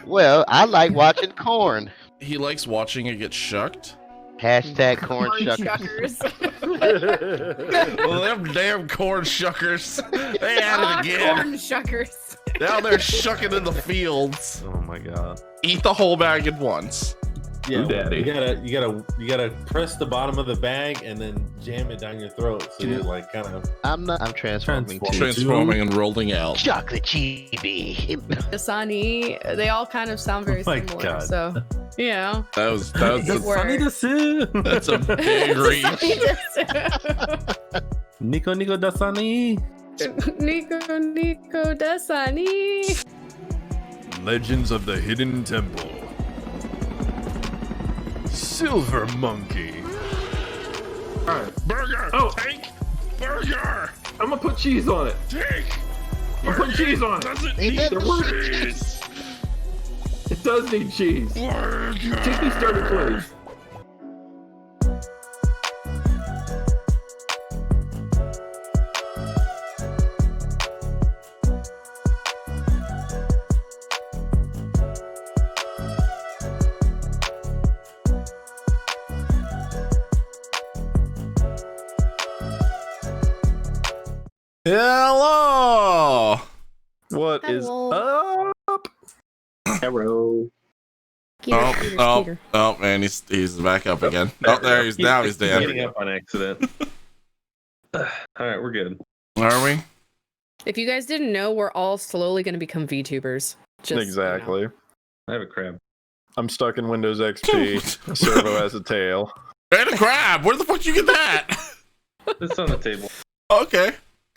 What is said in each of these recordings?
Well, I like watching corn. He likes watching it get shucked. Hashtag corn Corn shuckers. shuckers. Well, them damn corn shuckers. They at it again. Corn shuckers. Now they're shucking in the fields. Oh my god. Eat the whole bag at once. Yeah, Ooh, daddy. you gotta press the bottom of the bag and then jam it down your throat. So you're like kind of. I'm transforming too. Transforming and rolling out. Chocolate chibi. Dasani, they all kind of sound very Oh my similar. God. So, you know. That was It works. that's a big reach. Nico Dasani. Nico Dasani. Legends of the Hidden Temple. Silver Monkey. Alright. Burger! Oh. Take! Burger! I'm gonna put cheese on it. Take! I'm putting cheese on it. Doesn't Ain't need that cheese! It does need cheese. Burger! Take me started, please. Hello. What is Hello. up? Hello. Oh, man, he's back up again. Oh, there he's now he's He's down. getting up on accident. All right, we're good. Are we? If you guys didn't know, we're all slowly going to become VTubers. Just, Exactly. I have a crab. I'm stuck in Windows XP. Servo has a tail. And a crab. Where the fuck did you get that? It's on the table. Okay,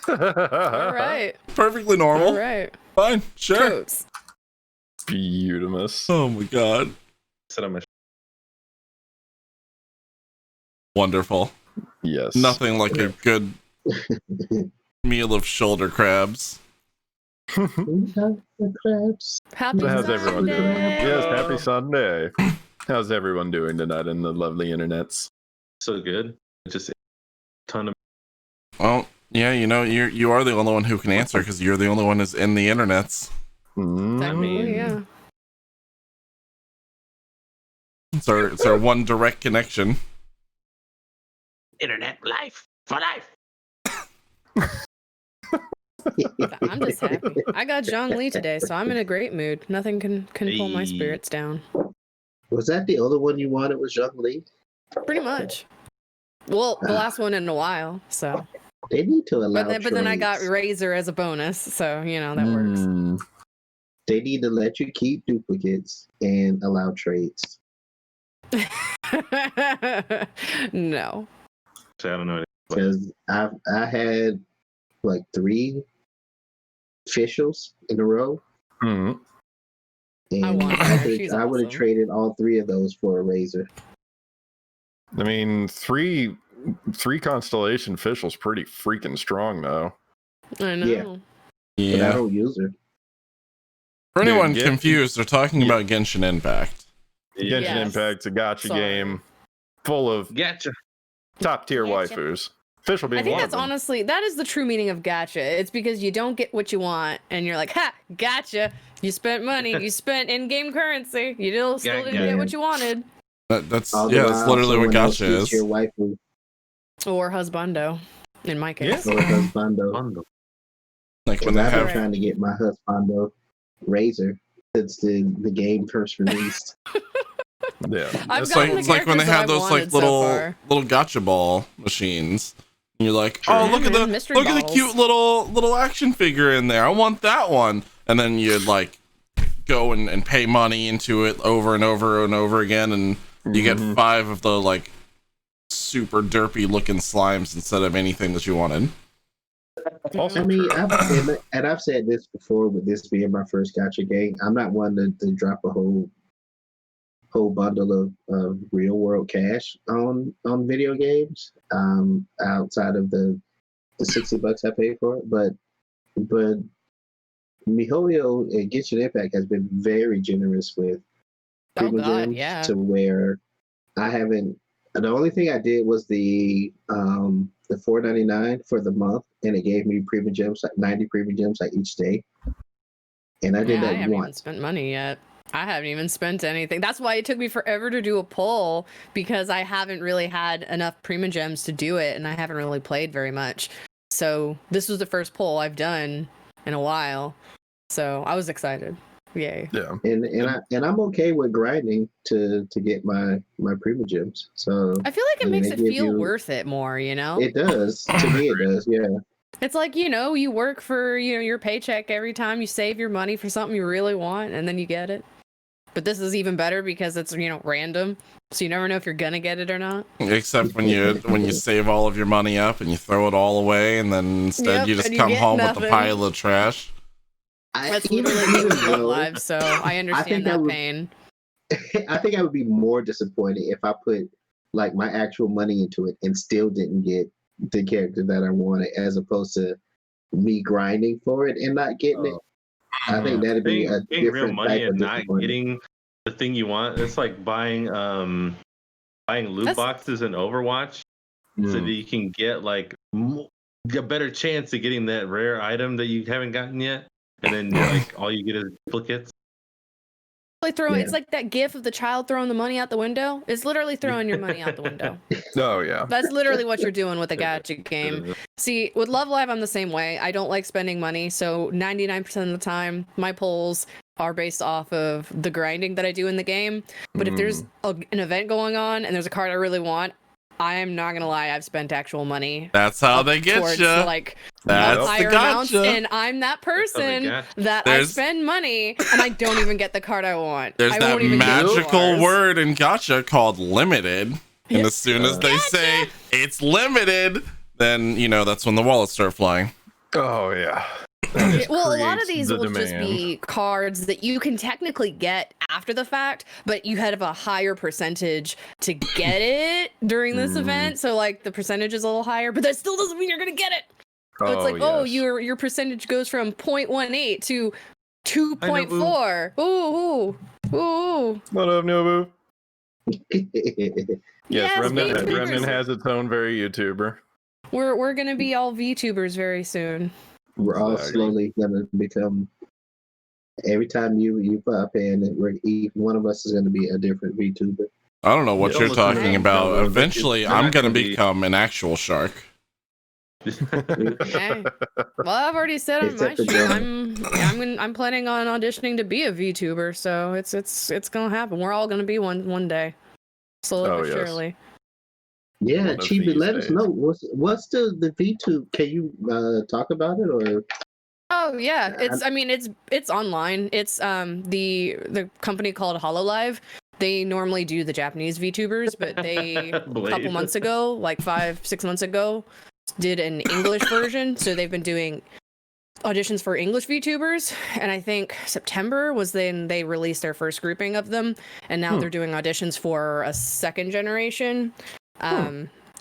All right. perfectly normal. All right. Fine, sure. Totes. Beautimus. Oh my god, Sit on my. wonderful. Yes. Nothing like a good meal of shoulder crabs. Crabs. Happy How's everyone doing? Sunday. Yes, happy Sunday. How's everyone doing tonight in the lovely internets? So good. Just a ton of. Well, yeah, you know, you are the only one who can answer because you're the only one who's in the internets. Technically, yeah. It's our one direct connection. Internet life for life. I'm just happy. I got Zhang Li today, so I'm in a great mood. Nothing can pull my spirits down. Was that the other one you wanted? Was Zhang Li? Pretty much. Well, the last one in a while, so. They need to allow. But then I got trades. Razor as a bonus, so you know that works. Mm, They need to let you keep duplicates and allow trades. No. I don't know. Because I had like 3 officials in a row, mm. and want her. I She's would have awesome. traded all 3 of those for a razor. I mean, three constellation officials pretty freaking strong though. I know. Yeah. But I don't use her. For anyone Dude, confused, they're talking about Genshin Impact. Genshin Yes. Impact's a gotcha Sorry. game full of Gotcha. top tier Gotcha. waifus. Official being I think one that's of them. honestly that is the true meaning of gotcha. It's because you don't get what you want, and you're like, ha, gotcha. You spent money, you spent in-game currency, you still didn't get what you wanted. That's All the yeah, that's while literally what someone else gotcha gets is. Your waifu Or husbando, in my case. or husbando. Bundle. Like when Because they I've been have trying to get my husbando razor since the game first released. Yeah. I've it's gotten like the it's like when they characters that have I've those wanted like so little far. little gotcha ball machines. And you're like, Sure. oh look at Yeah, the man, mystery look at the balls. cute little action figure in there. I want that one. And then you'd like go and pay money into it over and over and over again, and you get Mhm. 5 of the like super derpy looking slimes instead of anything that you wanted. Also I mean, true. I've said this before, with this being my first gotcha game, I'm not one to drop a whole bundle of real world cash on video games, outside of the $60 I paid for it. But MiHoYo and Genshin Impact has been very generous with Oh Prima god, Gems yeah. to where I haven't. The only thing I did was the $4.99 for the month, and it gave me Prima Gems, like 90 Prima Gems like each day. And I did Yeah, I that haven't even once. spent money yet. I haven't even spent anything. That's why it took me forever to do a poll, because I haven't really had enough Prima Gems to do it, and I haven't really played very much. So this was the first poll I've done in a while. So I was excited. Yay. Yeah. And I'm okay with grinding to get my Prima Gems. So I feel like it makes it feel worth it more, you know? It does. To me, it does. Yeah. It's like, you know, you work for, you know, your paycheck every time, you save your money for something you really want, and then you get it. But this is even better because it's, you know, random, so you never know if you're gonna get it or not. Except when you save all of your money up and you throw it all away, and then instead you just come home with a pile of trash. That's literally me with Love Live, so I understand that pain. I think I would be more disappointed if I put like my actual money into it and still didn't get the character that I wanted, as opposed to me grinding for it and not getting it. I think that'd be a different real money type of and not getting the thing you want. It's like buying loot boxes in Overwatch, so that you can get like a better chance of getting that rare item that you haven't gotten yet, and then like all you get is duplicates. It's like that gif of the child throwing the money out the window. It's literally throwing your money out the window. Oh yeah. That's literally what you're doing with a gacha game. See, with Love Live, I'm the same way. I don't like spending money, so 99% of the time, my polls are based off of the grinding that I do in the game. But if there's an event going on and there's a card I really want, I am not gonna lie, I've spent actual money. That's how they get you. Like higher amounts, and I'm that person that I spend money and I don't even get the card I want. There's that magical word in gacha called limited, and as soon as they say it's limited, then you know that's when the wallets start flying. Oh yeah. Well, a lot of these will just be cards that you can technically get after the fact, but you have a higher percentage to get it during this event. So like the percentage is a little higher, but that still doesn't mean you're gonna get it. So it's like, your percentage goes from 0.18 to 2.4. Ooh. What up, Nobu? Yes, Remnant has its own very YouTuber. We're gonna be all VTubers very soon. We're all slowly gonna become. Every time you pop in, one of us is gonna be a different VTuber. I don't know what you're talking about. Eventually, I'm gonna become an actual shark. Okay. Well, I've already said on my stream, I'm planning on auditioning to be a VTuber, so it's gonna happen. We're all gonna be one day, slowly but surely. Yeah, Chibi, let us know what's the VTube. Can you talk about it or? Oh yeah, it's online. It's the company called HoloLive. They normally do the Japanese VTubers, but they a couple months ago, like 5-6 months ago, did an English version. So they've been doing auditions for English VTubers, and I think September was then they released their first grouping of them, and now they're doing auditions for a second generation.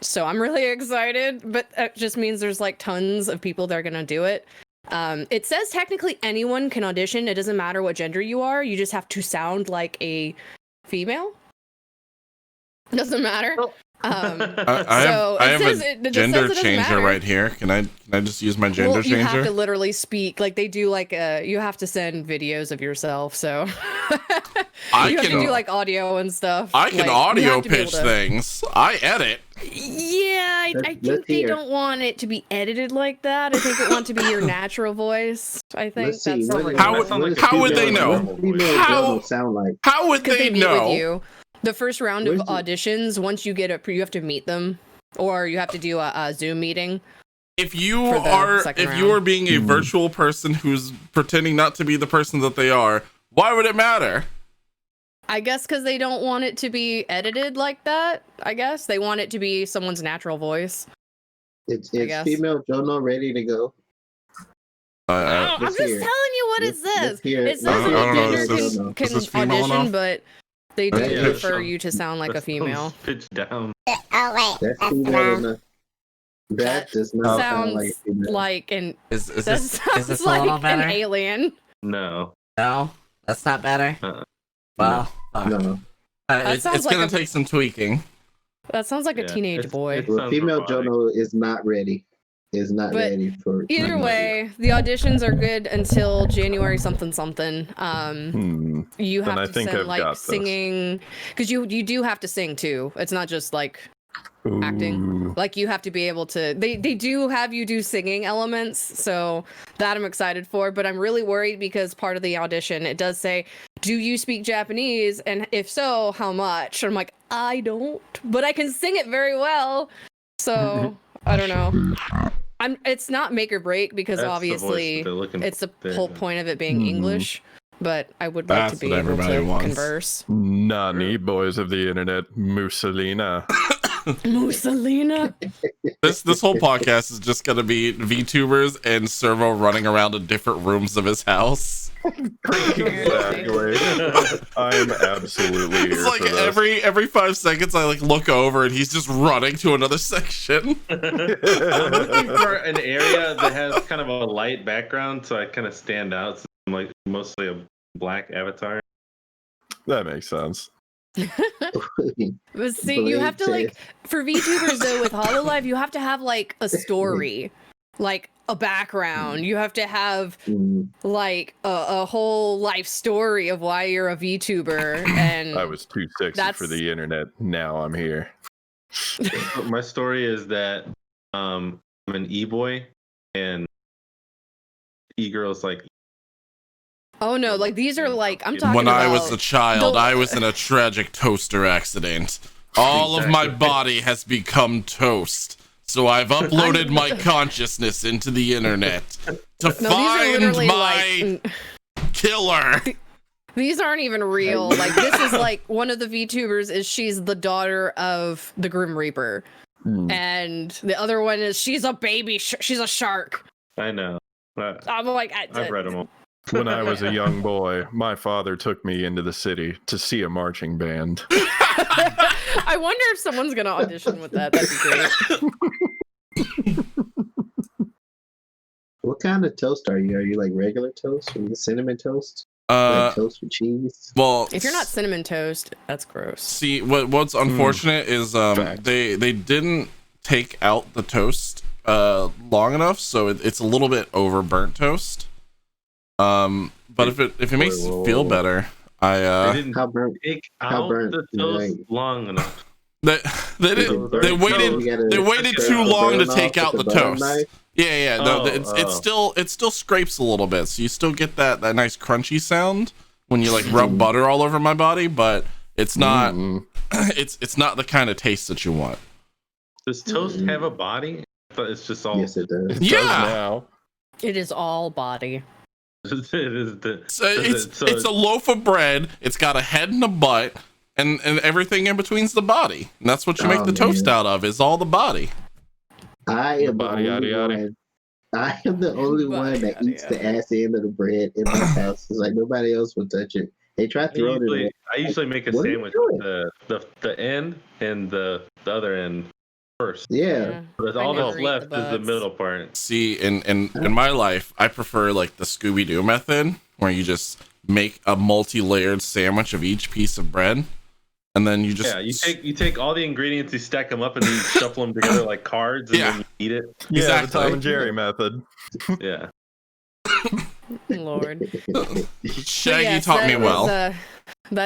So I'm really excited, but it just means there's like tons of people that are gonna do it. It says technically anyone can audition. It doesn't matter what gender you are. You just have to sound like a female. Doesn't matter. I have a gender changer right here. Can I just use my gender changer? You have to literally speak. Like they do like you have to send videos of yourself. So you have to do like audio and stuff. I can audio pitch things. I edit. Yeah, I think they don't want it to be edited like that. I think they want it to be your natural voice. I think that's how would they know? How would they know? The first round of auditions, once you get you have to meet them, or you have to do a Zoom meeting. If you are being a virtual person who's pretending not to be the person that they are, why would it matter? I guess because they don't want it to be edited like that. I guess they want it to be someone's natural voice. It's female Jono ready to go. I'm just telling you what it says. It says that gender can audition, but they do prefer you to sound like a female. Pitch down. That's female enough. That does not sound like a female. Like an. Is this a little better? An alien. No, that's not better. Well, no. It's gonna take some tweaking. That sounds like a teenage boy. Female Jono is not ready. is not But ready for. Either way, the auditions are good until January something something. You have I to think send I've like got this. singing, because you do have to sing too. It's not just like acting. Ooh. Like you have to be able to. They do have you do singing elements, so that I'm excited for. But I'm really worried because part of the audition it does say, "Do you speak Japanese? And if so, how much?" And I'm like, I don't, but I can sing it very well. So I don't know. It's not make or break because That's the voice obviously that they're looking it's the for. whole point of it being English. But I would like That's to be what able everybody to wants. converse. Nani, boys of the internet, Mussolina. Mussolina. This whole podcast is just gonna be VTubers and Servo running around in different rooms of his house. Exactly. I'm absolutely here It's like for this. every 5 seconds I like look over and he's just running to another section. I'm looking for an area that has kind of a light background, so I kind of stand out. So I'm like mostly a black avatar. That makes sense. But see, you have to like for VTubers though with HoloLive, you have to have like a story, like a background. You have to have like a whole life story of why you're a VTuber. And I was too sexy for the internet. Now I'm here. My story is that I'm an e-boy and e-girls like. Oh no, like these are like I'm talking When about I was a child, the- I was in a tragic toaster accident. All of my body has become toast. So I've uploaded my consciousness into the internet to find my killer. These aren't even real. Like this is like one of the VTubers is she's the daughter of the Grim Reaper, and the other one is she's a baby. She's a shark. I know. I'm like I've read them all. When I was a young boy, my father took me into the city to see a marching band. I wonder if someone's gonna audition with that. That'd be great. What kind of toast are you? Are you like regular toast or cinnamon toast? Like toast with cheese? Well, If you're not cinnamon toast, that's gross. see what's unfortunate is they didn't take out the toast long enough, so it's a little bit over burnt toast. But if it makes you feel better, They didn't How burnt? take how out burnt the is toast it? long enough. they waited You gotta they waited scrape too the long to bone take off out the with a butter toast. knife? Yeah, no, Oh, it still scrapes a little bit, so you still get that nice crunchy sound when you like rub butter all over my body, but it's not it's not the kind of taste that you want. Does toast have a body? I thought it's just all. Yes, it does. It does Yeah. now. It is all body. It is the. So it's a loaf of bread. It's got a head and a butt, and everything in between's the body. And that's what you make the toast out of, is all the body. I am the Body, only yada, yada. one. I am the only one that eats the ass end of the bread in my house. It's like nobody else will touch it. They try to throw it in. I usually make a What are you sandwich doing? with the end and the other end first. Yeah. But I all never that's eat left the is the butts. middle part. See, in my life, I prefer like the Scooby-Doo method, where you just make a multi-layered sandwich of each piece of bread, and then you just Yeah, you take all the ingredients, you stack them up, and then you shuffle them together like cards, and then you eat it. Yeah, Exactly. the Tom and Jerry method. Yeah. Lord. Shaggy Yes, taught me that well.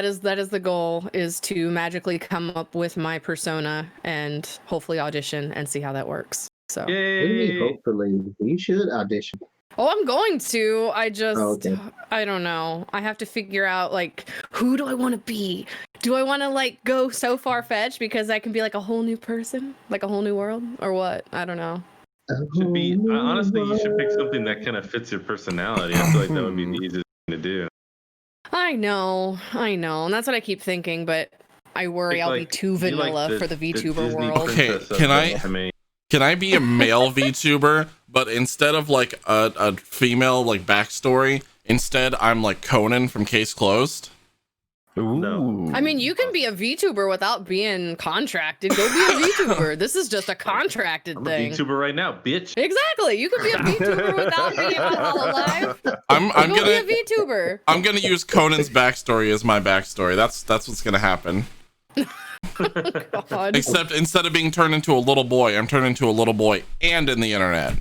is, that is the goal, is to magically come up with my persona and hopefully audition and see how that works. So What do you mean, Yay! hopefully? You should audition. oh, I'm going to. I just okay. I don't know. I have to figure out like who do I want to be? Do I want to like go so far fetched because I can be like a whole new person, like a whole new world, or what? I don't know. Should be honestly, you should pick something that kind of fits your personality. I feel like that would be the easiest thing to do. I know, and that's what I keep thinking, but I worry I'll be too vanilla for the VTuber Disney world. Okay, princess of can I- anime. Can I be a male VTuber, but instead of like a female like backstory, instead I'm like Conan from Case Closed? Ooh. No. I mean, you can be a VTuber without being contracted. Go be a VTuber. This is just a contracted I'm thing. a VTuber right now, bitch. Exactly. You could be a VTuber without being on HoloLive. I'm Go gonna be a VTuber. I'm gonna use Conan's backstory as my backstory. That's what's gonna happen. God. Except instead of being turned into a little boy, I'm turned into a little boy and in the internet.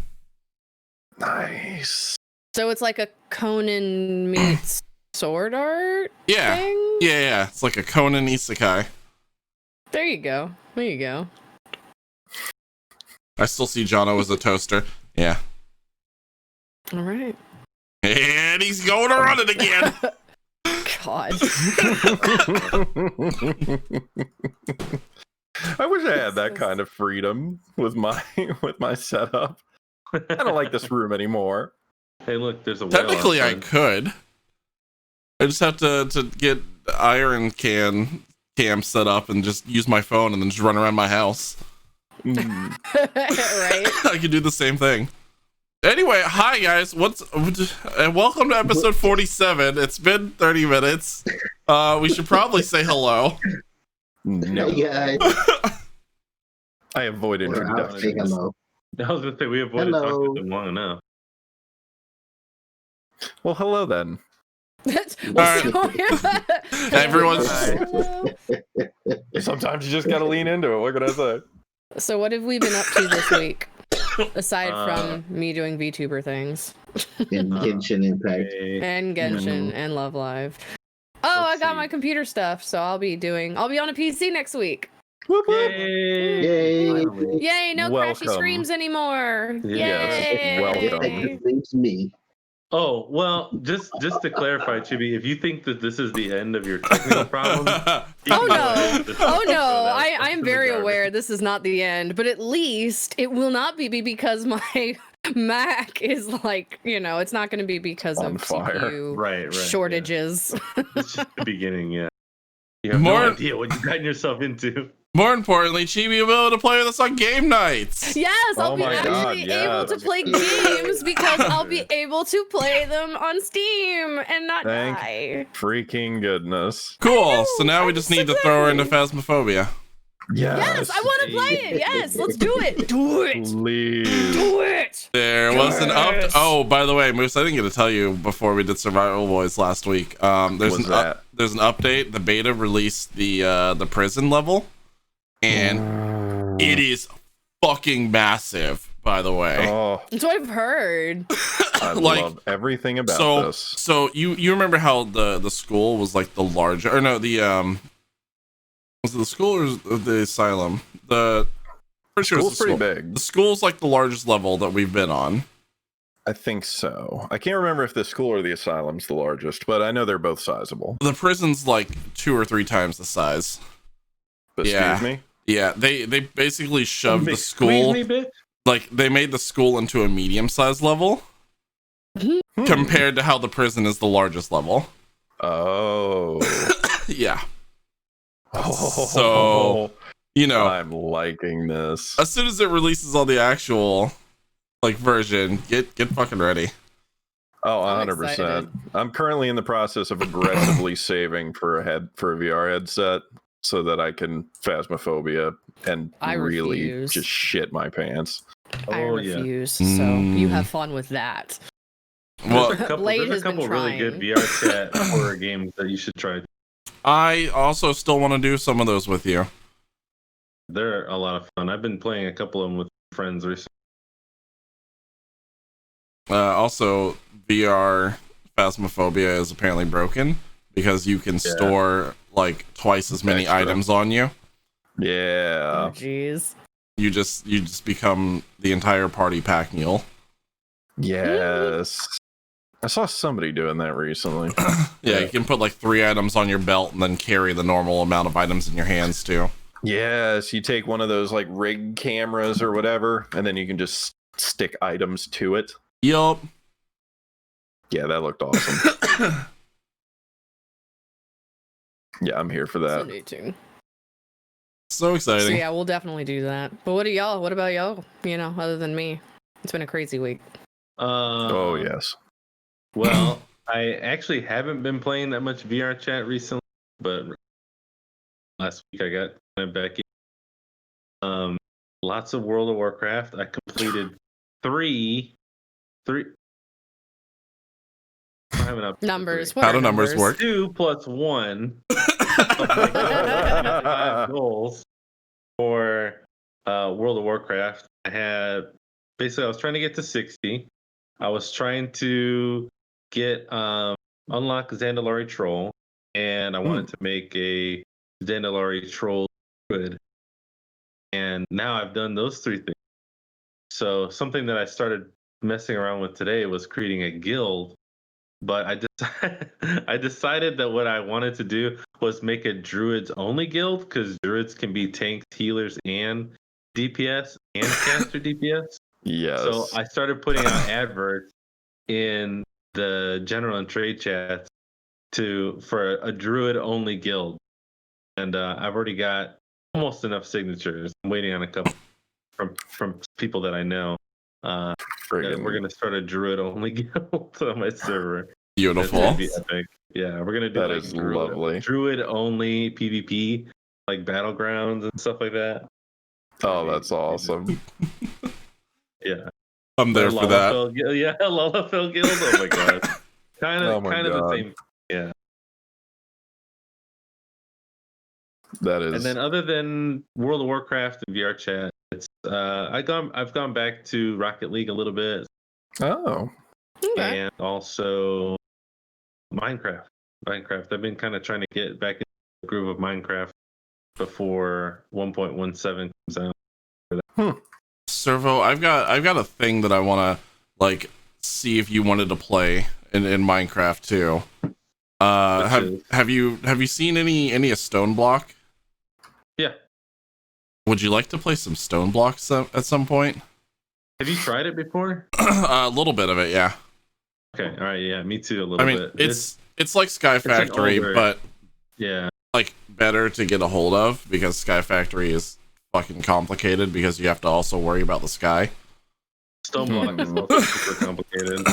Nice. So it's like a Conan meets sword art Yeah. thing? Yeah. It's like a Conan isekai. There you go. There you go. I still see Jono as a toaster. Yeah. All right. And he's going to run it again. God. I wish I had that kind of freedom with my setup. I don't like this room anymore. Hey, look, there's a whale Technically, I outside. could. I just have to get iron cam set up and just use my phone and then just run around my house. Mm. Right? I could do the same thing. Anyway, hi guys. And welcome to episode 47. It's been 30 minutes. We should probably say hello. No, Hey guys. I avoid Or I'll say introductions. hello. I was gonna say we avoided Hello. talking to them long enough. Well, hello then. Everyone's Sometimes you just gotta lean into it. What can I say? So what have we been up to this week? Aside Uh, from me doing VTuber things. In Genshin Impact. And Genshin and Love Live. Oh, Let's I got see. my computer stuff, so I'll be on a PC next week. Yay! Yay. Yay, no crashy Welcome. streams anymore. Yes, Yay. welcome. Leaves me. Oh well, just to clarify, Chibi, if you think that this is the end of your technical problems, Oh no! Oh no! I I'm very aware this is not the end, but at least it will not be because my Mac is like, it's not going to be because On of fire. CPU Right. shortages. Yeah. It's just the beginning. Yeah. You have More- no idea what you've gotten yourself into. More importantly, Chibi will be able to play with us on game nights. Yes, I'll Oh be my actually God, able to yes. play games because I'll be able to play them on Steam and not Thank die. freaking goodness. Cool. So now we I'm just so need to throw her into Phasmophobia. Yes, I want to play it. Yes, let's do it. Do it. Please. Do it. There was an Yes. Oh, by the way, Moose, I didn't get to tell you before we did Survival Boys last week. There's What's an that? there's an update. The beta released the prison level, and it is fucking massive. By the way, Oh, That's what I've heard. I Like, love everything about this. So you remember how the school was like the larger, or no, the was it the school or the asylum? Pretty sure School's it's the pretty school. big. The school's like the largest level that we've been on. I think so. I can't remember if the school or the asylum's the largest, but I know they're both sizable. The prison's like 2 or 3 times the size. Excuse Yeah. me? Yeah, they basically shoved the Squeeze school, me, bitch. like they made the school into a medium-sized level Hmm. compared to how the prison is the largest level. Oh. Yeah. Oh. So, I'm liking this. as soon as it releases on the actual like version, get fucking ready. Oh, I'm 100%. excited. I'm currently in the process of aggressively saving for a VR headset so that I can Phasmophobia and I really refuse. just shit my pants. I Oh yeah. refuse. So Mm. you have fun with that. Well, Blade There's has a been couple really good trying. VR chat horror games that you should try. I also still want to do some of those with you. They're a lot of fun. I've been playing a couple of them with friends recently. Also, VR Phasmophobia is apparently broken because you can store like twice as many Extra. items on you. Yeah. Oh, jeez. You just become the entire party pack mule. Yes. I saw somebody doing that recently. Yeah, you can put like 3 items on your belt and then carry the normal amount of items in your hands too. Yes, you take one of those like rig cameras or whatever, and then you can just stick items to it. Yup. Yeah, that looked awesome. Yeah, I'm here for that. Fascinating. So So exciting. yeah, we'll definitely do that. But what about y'all? Other than me, it's been a crazy week. Oh yes. Well, I actually haven't been playing that much VR chat recently, but last week I went back in. Lots of World of Warcraft. I completed three. I have an up Numbers. How What do are numbers work? 2 plus 1. 5 goals for World of Warcraft. I was trying to get to 60. I was trying to get unlock Zandalari Troll, and I wanted to make a Zandalari Troll good. And now I've done those 3 things. So something that I started messing around with today was creating a guild. But I decided that what I wanted to do was make a druids only guild, because druids can be tanks, healers, and DPS and caster DPS. Yes. So I started putting out adverts in the general and trade chats for a druid only guild, and I've already got almost enough signatures. I'm waiting on a couple from people that I know. We're gonna start a druid only guild on my server. Beautiful. It's gonna be epic. Yeah, we're gonna do That like is lovely. druid only PvP, like battlegrounds and stuff like that. Oh, that's awesome. Yeah, I'm there for that. Yeah, Lalafell Guild. Oh my god, kind of the God. same. Yeah. That is. And then other than World of Warcraft and VR chat, it's I've gone back to Rocket League a little bit. Oh. Okay. And also Minecraft. I've been kind of trying to get back in the groove of Minecraft before 1.17 comes out. Servo, I've got a thing that I want to like see if you wanted to play in Minecraft too. Have you seen any of Stone Block? Yeah. Would you like to play some Stone Blocks at some point? Have you tried it before? A little bit of it, yeah. Okay, all right, yeah, me too. A little bit. It's like Sky Factory, older. but yeah, like better to get a hold of, because Sky Factory is fucking complicated because you have to also worry about the sky. Stone Block is also super complicated.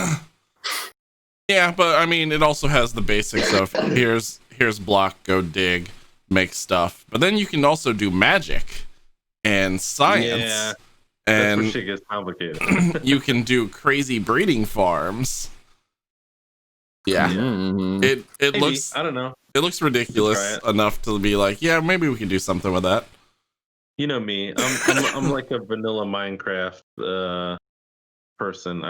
Yeah, but I mean, it also has the basics of here's block, go dig, make stuff. But then you can also do magic and science. Yeah, and that's where shit gets complicated. you can do crazy breeding farms. Yeah. Mm-hmm. It Maybe, looks, I don't know. it looks ridiculous enough to be like, yeah, maybe we can do something with that. You know me. I'm like a vanilla Minecraft person.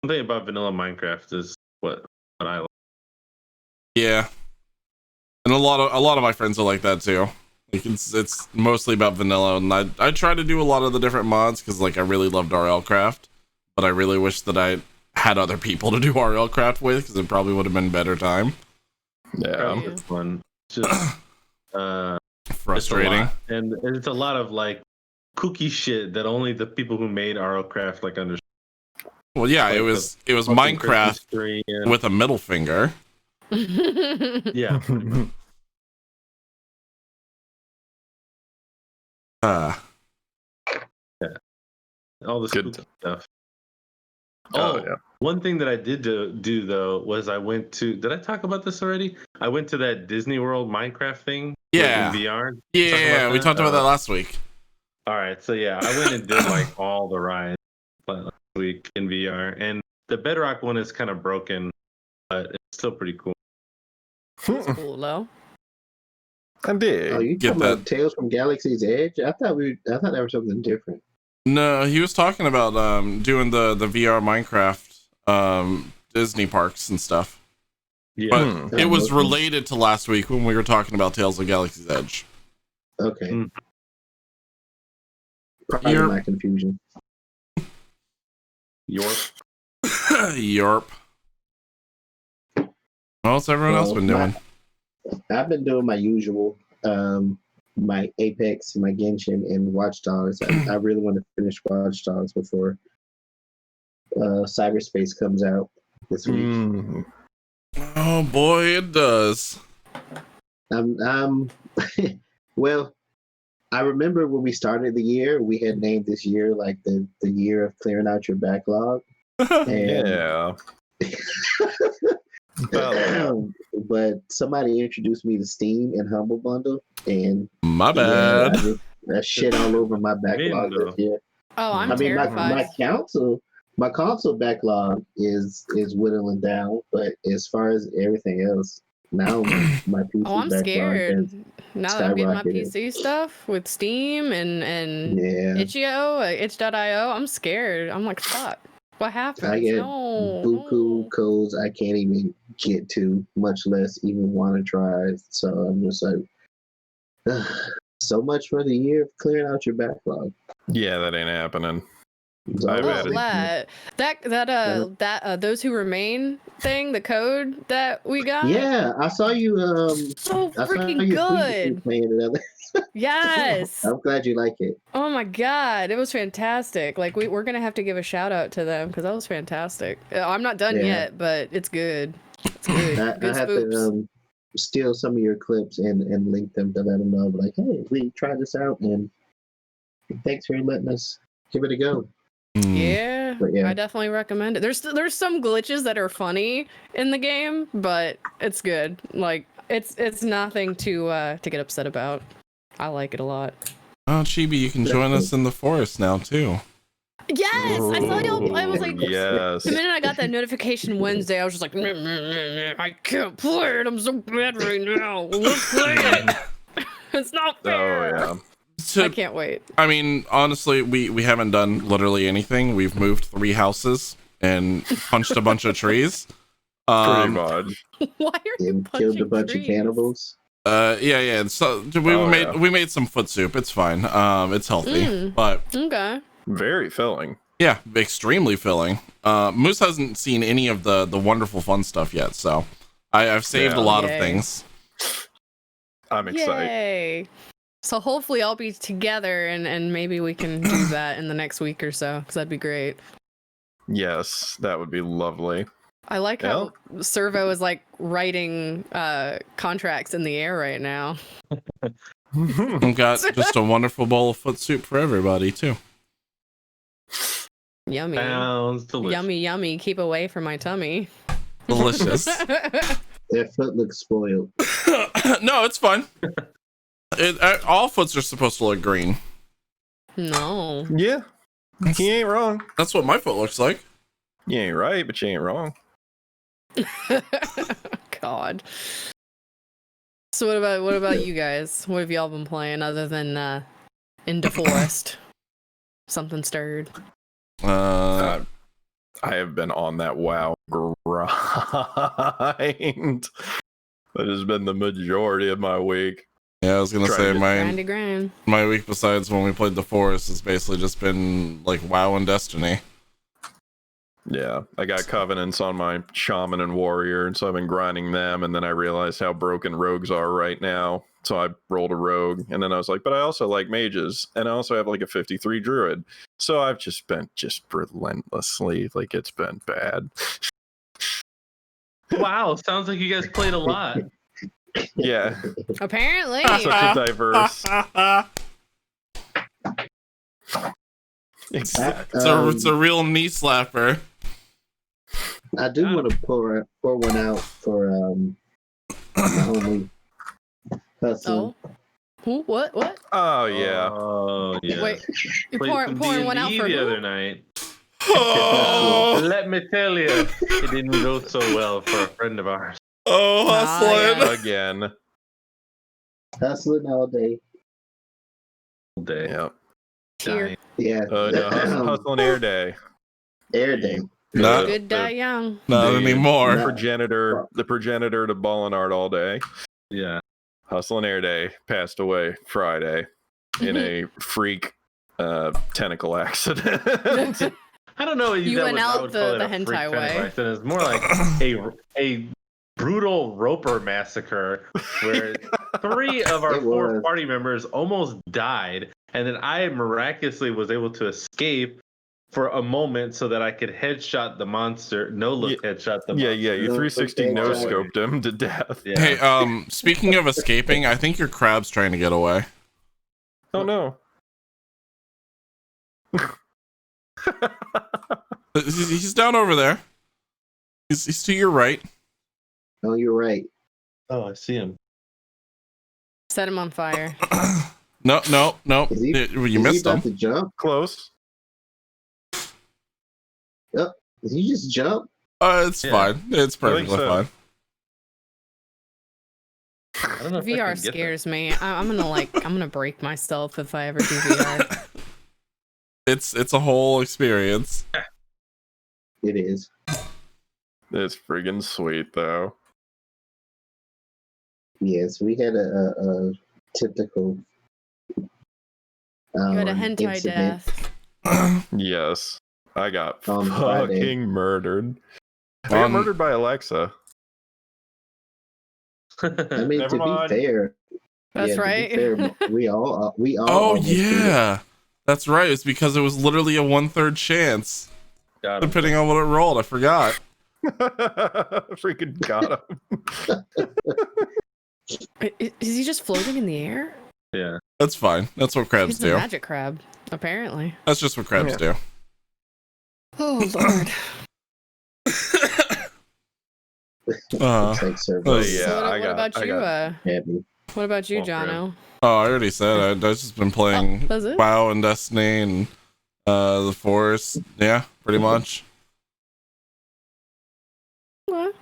Something about vanilla Minecraft is what I like. Yeah. And a lot of my friends are like that too. Like it's mostly about vanilla, and I try to do a lot of the different mods because like I really loved RL Craft, but I really wish that I had other people to do RL Craft with, because it probably would have been better time. Yeah. It's fun. It's just frustrating. And it's a lot of like kooky shit that only the people who made RL Craft like understand. Well, yeah, like it was Minecraft with a middle finger. Yeah. Uh, Yeah. All this Good. spooky stuff. Oh, yeah. One thing that I did do though was I went to. Did I talk about this already? I went to that Disney World Minecraft thing. Yeah. In VR. Yeah, we talked about that last week. All right, so yeah, I went and did like all the rides last week in VR, and the Bedrock one is kind of broken, but it's still pretty cool. It's cool though. I did. Oh, you Get talking that. about Tales from Galaxy's Edge? I thought that was something different. No, he was talking about doing the VR Minecraft Disney parks and stuff. Yeah, But it was related to last week when we were talking about Tales of Galaxy's Edge. Okay. Mm. Probably my confusion. York. Yarp. What's everyone else been doing? I've been doing my usual, my Apex, my Genshin, and Watch Dogs. I really want to finish Watch Dogs before Cyberspace comes out this week. Mm. Oh boy, it does. Well, I remember when we started the year, we had named this year like the year of clearing out your backlog. And, Yeah. but somebody introduced me to Steam and Humble Bundle, and My bad. I shit all over my backlog this year. Oh, I'm I mean, terrified. my console backlog is whittling down, but as far as everything else, now my PC Oh, I'm backlog scared. has Now that I'm getting my skyrocketed. PC stuff with Steam and Yeah. itch.io, itch.io, I'm scared. I'm like, fuck. What happens? I get No. buku codes I can't even get to, much less even want to try. So I'm just like, so much for the year of clearing out your backlog. Yeah, that ain't happening. It's all I've Oh, added- that those who remain thing, the code that we got. Yeah, I saw you. So I saw freaking you good. playing it. Yes. I'm glad you like it. Oh my god, it was fantastic. Like we're gonna have to give a shout out to them because that was fantastic. I'm not done Yeah. yet, but it's good. It's good. I Good had spoops. to steal some of your clips and link them to let them know. Like, hey, we tried this out, and thanks for letting us give it a go. Yeah, But yeah. I definitely recommend it. There's some glitches that are funny in the game, but it's good. Like it's nothing to get upset about. I like it a lot. Oh, Chibi, you can join us in the forest now too. Yes, I saw y'all. I was like, yes. the minute I got that notification Wednesday, I was just like, I can't play it. I'm so bad right now. Let's play it. It's not fair. Oh yeah. I can't wait. I mean, honestly, we haven't done literally anything. We've moved 3 houses and punched a bunch of trees. Pretty much. Why are you And punching killed a bunch trees? of cannibals. Yeah. So we made some foot soup. It's fine. It's healthy, but Okay. Very filling. yeah, extremely filling. Moose hasn't seen any of the wonderful fun stuff yet, so I've saved a lot of Yay. things. I'm excited. Yay. So hopefully I'll be together and maybe we can do that in the next week or so, because that'd be great. Yes, that would be lovely. I like how Servo is like writing contracts in the air right now. I've got just a wonderful bowl of foot soup for everybody too. Yummy. Sounds delicious. Yummy, yummy. Keep away from my tummy. Delicious. Their foot looks spoiled. No, it's fine. All foots are supposed to look green. No. Yeah, he ain't wrong. That's what my foot looks like. You ain't right, but you ain't wrong. God. So what about you guys? What have y'all been playing other than Into Forest? Something stirred. I have been on that WoW grind. That has been the majority of my week. Yeah, I was gonna say Grind. my week besides when we played the forest has basically just been like WoW and Destiny. Yeah, I got covenants on my shaman and warrior, and so I've been grinding them, and then I realized how broken rogues are right now. So I rolled a rogue, and then I was like, but I also like mages, and I also have like a 53 druid. So I've just been relentlessly, like, it's been bad. Wow, sounds like you guys played a lot. Yeah, Apparently. such a diverse. It's a real knee slapper. I do want to pour one out for my homie Hustle. Oh. Who? What? Oh yeah. Oh yeah. Wait, you're Played some pouring one out D&D for the who? other night. Oh, Let me tell you, it didn't go so well for a friend of ours. hustling. yeah. Again. Hustling all day. All day. Yep. Here. Yeah. No, hustling air day. Air day. Not, Good die young. not the anymore. The progenitor to ballin' art all day. Yeah. Hustling air day passed away Friday in a freak tentacle accident. I don't know. You that went was, I out would the call it a hentai freak tentacle way. accident. It's more like a brutal roper massacre where 3 of our It 4 was. party members almost died, and then I miraculously was able to escape for a moment so that I could headshot the monster. No look headshot the monster. Yeah, you 360 no scoped him to death. Yeah. Hey, speaking of escaping, I think your crab's trying to get away. Oh no. He's down over there. He's to your right. Oh, you're right. Oh, I see him. Set him on fire. No. Is he- You Is he missed about him. to jump? Close. Did he just jump? It's Yeah. fine. It's perfectly so. fine. I don't know if I VR can get scares me. I'm gonna break myself if I ever do VR. It's a whole experience. It is. It's friggin' sweet though. Yes, we had a typical You had a hentai incident death. Yes. I got On Friday. fucking murdered. I got murdered by Alexa. that. I mean, Never to mind. be fair, That's to be right. fair, we all Oh almost did it. yeah, that's right. It's because it was literally a 1/3 chance, Got him. depending on what it rolled. I forgot. Freaking got him. Is he just floating in the air? Yeah. That's fine. That's what crabs He's a do. magic crab, apparently. That's just what crabs do. Oh lord. Thanks, sir. Oh, yeah, So I what about I you? got- Happy. What about you, Well, crab. Jono? Oh, I already said I've just been playing that's it? WoW and Destiny and the Forest. Yeah, pretty much. What?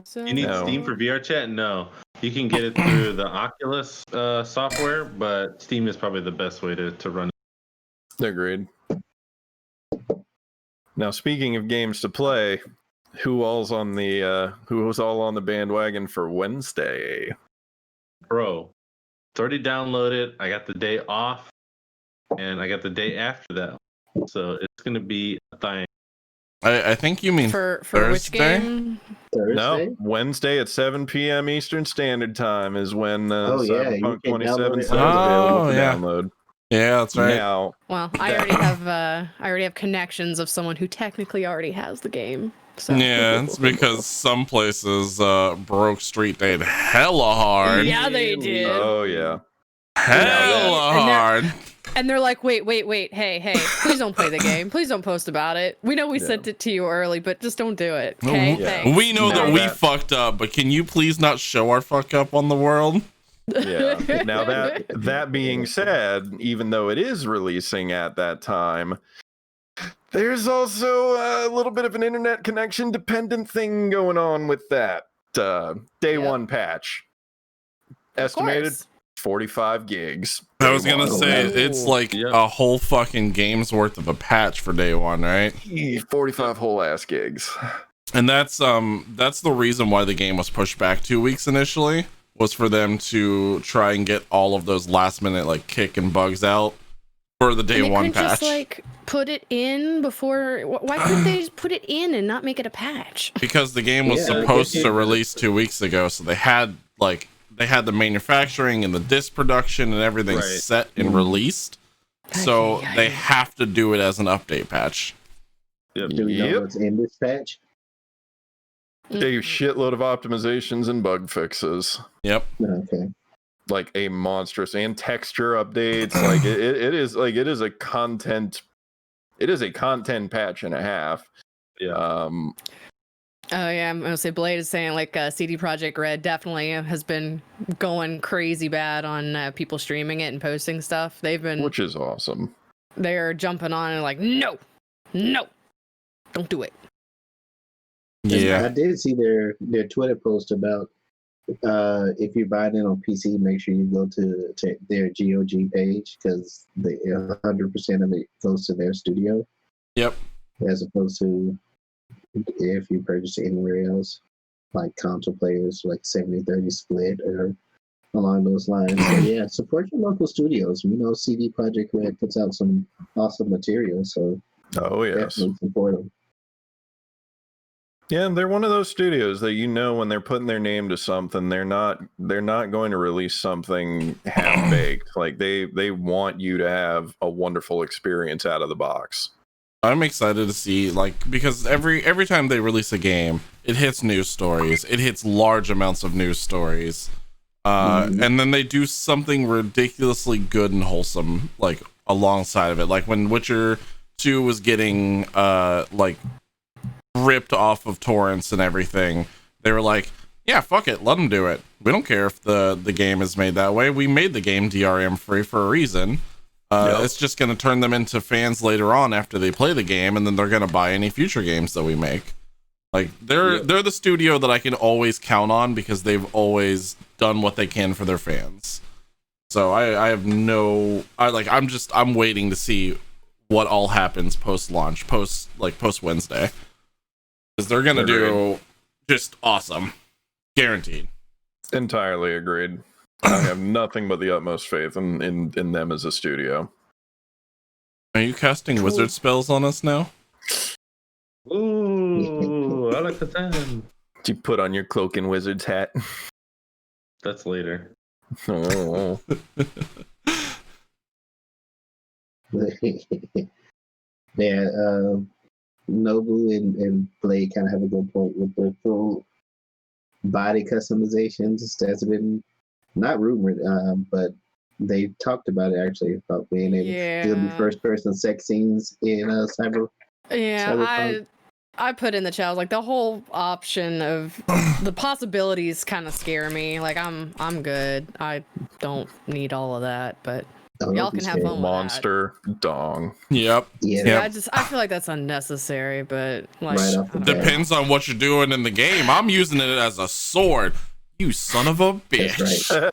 So, You need No. Steam for VR chat? No. You can get it through the Oculus software, but Steam is probably the best way to run it. Agreed. Now, speaking of games to play, who was all on the bandwagon for Wednesday? Bro, it's already downloaded. I got the day off, and I got the day after that. So it's going to be a thing. I think you mean for which Thursday? game? Thursday? No, Wednesday at 7 p.m. Eastern Standard Time is when Oh, yeah, you Cyberpunk can 27 download it. is available Oh, to yeah. download. Yeah, that's right. Now, Well, I already have connections of someone who technically already has the game. So. Yeah, it's because some places broke Street Date hella hard. Yeah, they did. oh yeah, Hella And they're- hard. And they're like, wait, hey, please don't play the game. Please don't post about it. We know we sent it to you early, but just don't do it. Okay, Yeah. thanks. We know that Now we that- fucked up, but can you please not show our fuck up on the world? yeah. Now that being said, even though it is releasing at that time, there's also a little bit of an internet connection dependent thing going on with that day one patch. Of Estimated course. 45 gigs. I was day gonna one. say it's like Yep. a whole fucking game's worth of a patch for day one, right? 45 whole ass gigs. And that's the reason why the game was pushed back 2 weeks initially, was for them to try and get all of those last minute like kick and bugs out for the day And they one couldn't patch. just like put it in before. Why couldn't they just put it in and not make it a patch? Because the game was Yeah, supposed it- to release 2 weeks ago, so they had the manufacturing and the disc production and everything Right. set and released. So they have to do it as an update patch. Yep. Do we know Yep. what's in this patch? A shitload of optimizations and bug fixes. Yep. Okay. Like a monstrous and texture updates. Like it is a content patch and a half. Yeah. Oh yeah, I'm gonna say Blade is saying like CD Projekt Red definitely has been going crazy bad on people streaming it and posting stuff. They've been Which is awesome. they're jumping on and like no, don't do it. Yeah. I did see their Twitter post about if you're buying it on PC, make sure you go to their GOG page because 100% of it goes to their studio. Yep. As opposed to if you purchase it anywhere else, like console players, like 70-30 split or along those lines. So yeah, support your local studios. We know CD Projekt Red puts out some awesome material, so Oh yes. definitely support them. Yeah, they're one of those studios that when they're putting their name to something, they're not going to release something half baked. Like they want you to have a wonderful experience out of the box. I'm excited to see, like, because every time they release a game, it hits news stories. It hits large amounts of news stories. And then they do something ridiculously good and wholesome, like, alongside of it. Like when Witcher 2 was getting, like, ripped off of torrents and everything, they were like, yeah, fuck it, let them do it. We don't care if the game is made that way. We made the game DRM free for a reason. It's just going to turn them into fans later on after they play the game, and then they're going to buy any future games that we make. Like they're the studio that I can always count on because they've always done what they can for their fans. So I have I'm waiting to see what all happens post Wednesday, because they're gonna do just awesome, guaranteed. Entirely agreed. I have nothing but the utmost faith in them as a studio. Are you casting wizard spells on us now? Ooh, I like the time. You put on your cloak and wizard's hat. That's later. Oh. Yeah, Nobu and Blade kind of have a good point with the full body customizations that's been not rumored, but they talked about it actually, about being able to do first person sex scenes in Cyberpunk. I put in the chat, like the whole option of the possibilities kind of scare me. Like I'm good. I don't need all of that, but y'all can have fun with Monster dong. Yep. Yeah. I feel like that's unnecessary, but like depends on what you're doing in the game. I'm using it as a sword. You son of a bitch. Right.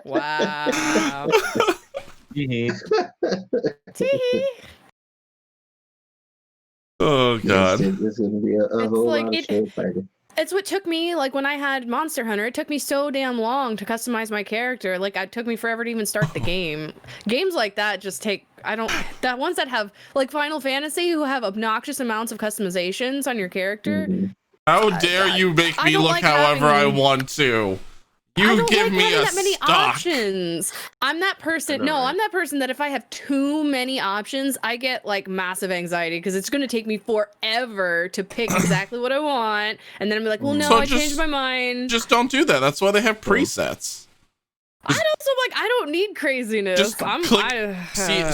Wow. Oh god. It's gonna be a whole lot of shit party. It's what took me, like when I had Monster Hunter, it took me so damn long to customize my character. Like it took me forever to even start the game. Games like that just take, ones that have, like Final Fantasy, who have obnoxious amounts of customizations on your character. Mm-hmm. How dare you make me look however I want to? You give me that many options. I'm that person. I'm that person that if I have too many options, I get like massive anxiety because it's going to take me forever to pick exactly what I want, and then I'm like, well, no, I changed my mind. Just don't do that. That's why they have presets. I don't need craziness. Just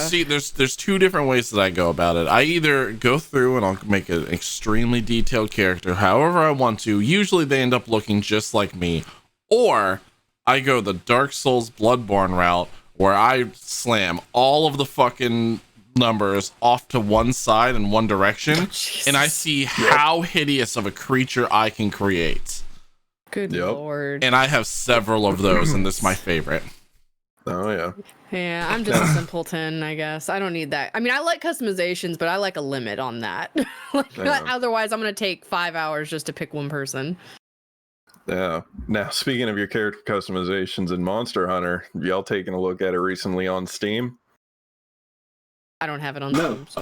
see, there's two different ways that I go about it. I either go through and I'll make an extremely detailed character however I want to. Usually they end up looking just like me. Or I go the Dark Souls Bloodborne route where I slam all of the fucking numbers off to one side in one direction, and I see how hideous of a creature I can create. Good lord. And I have several of those, and this is my favorite. Oh, yeah. Yeah, I'm just a simpleton, I guess. I don't need that. I mean, I like customizations, but I like a limit on that. Otherwise, I'm going to take 5 hours just to pick one person. Yeah. Now, speaking of your character customizations in Monster Hunter, y'all taking a look at it recently on Steam? I don't have it on Steam. So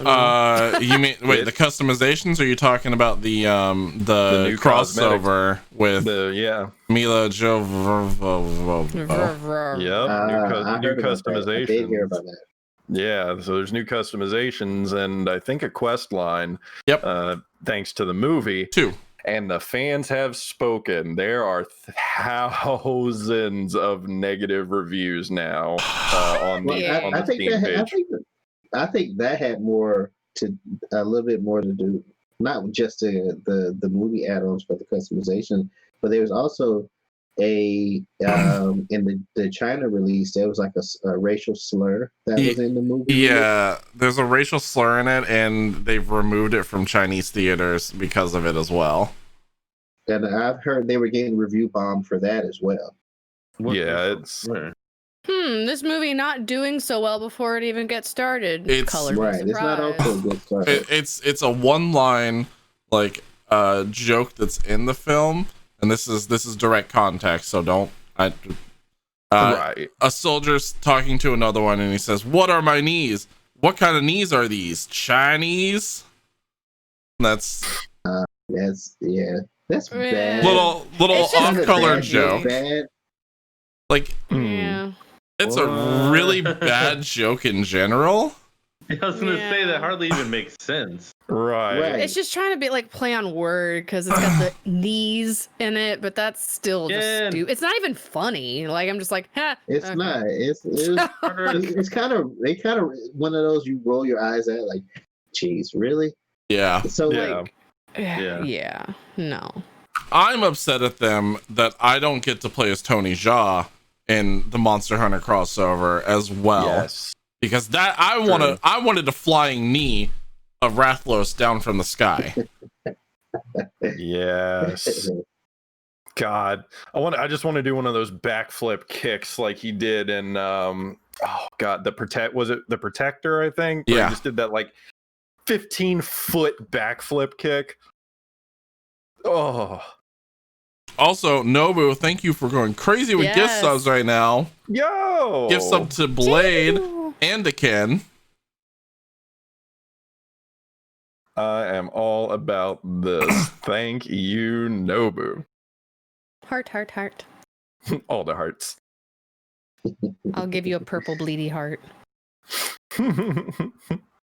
you mean the customizations? Or are you talking about the new crossover with Mila Jovovova? Yep, new customizations. I did hear about that. Yeah, so there's new customizations and I think a quest line. Yep. Thanks to the movie. 2. And the fans have spoken. There are thousands of negative reviews now on the Steam page. I think that had a little bit more to do, not just the movie add-ons for the customization, but there was also in the China release, there was like a racial slur that was in the movie. Yeah, there's a racial slur in it, and they've removed it from Chinese theaters because of it as well. And I've heard they were getting review bombed for that as well. It's this movie not doing so well before it even gets started. It's right. It's not also good stuff. It's a one-line joke that's in the film, and this is direct context, so don't. Right. A soldier's talking to another one, and he says, "What are my knees? What kind of knees are these? Chinese?" That's bad. Little off-color joke. Bad. Like, it's a really bad joke in general. I was gonna say that hardly even makes sense. Right. It's just trying to be like play on word because it's got the knees in it, but that's still just stupid. It's not even funny. Like I'm just like, It's not. It's kind of one of those you roll your eyes at, like, geez, really? Yeah. So no. I'm upset at them that I don't get to play as Tony Jaa in the Monster Hunter crossover as well. Yes. Because that I wanted a flying knee a Rathlos down from the sky. Yes. God, I just want to do one of those backflip kicks like he did in oh god, was it the Protector, I think? Where Yeah. he just did that like 15-foot backflip kick. Oh. Also, Nobu, thank you for going crazy with gift subs right now. Yo! Gift sub to Blade and to Ken. I am all about this. Thank you, Nobu. Heart, heart, heart. All the hearts. I'll give you a purple bleedy heart. I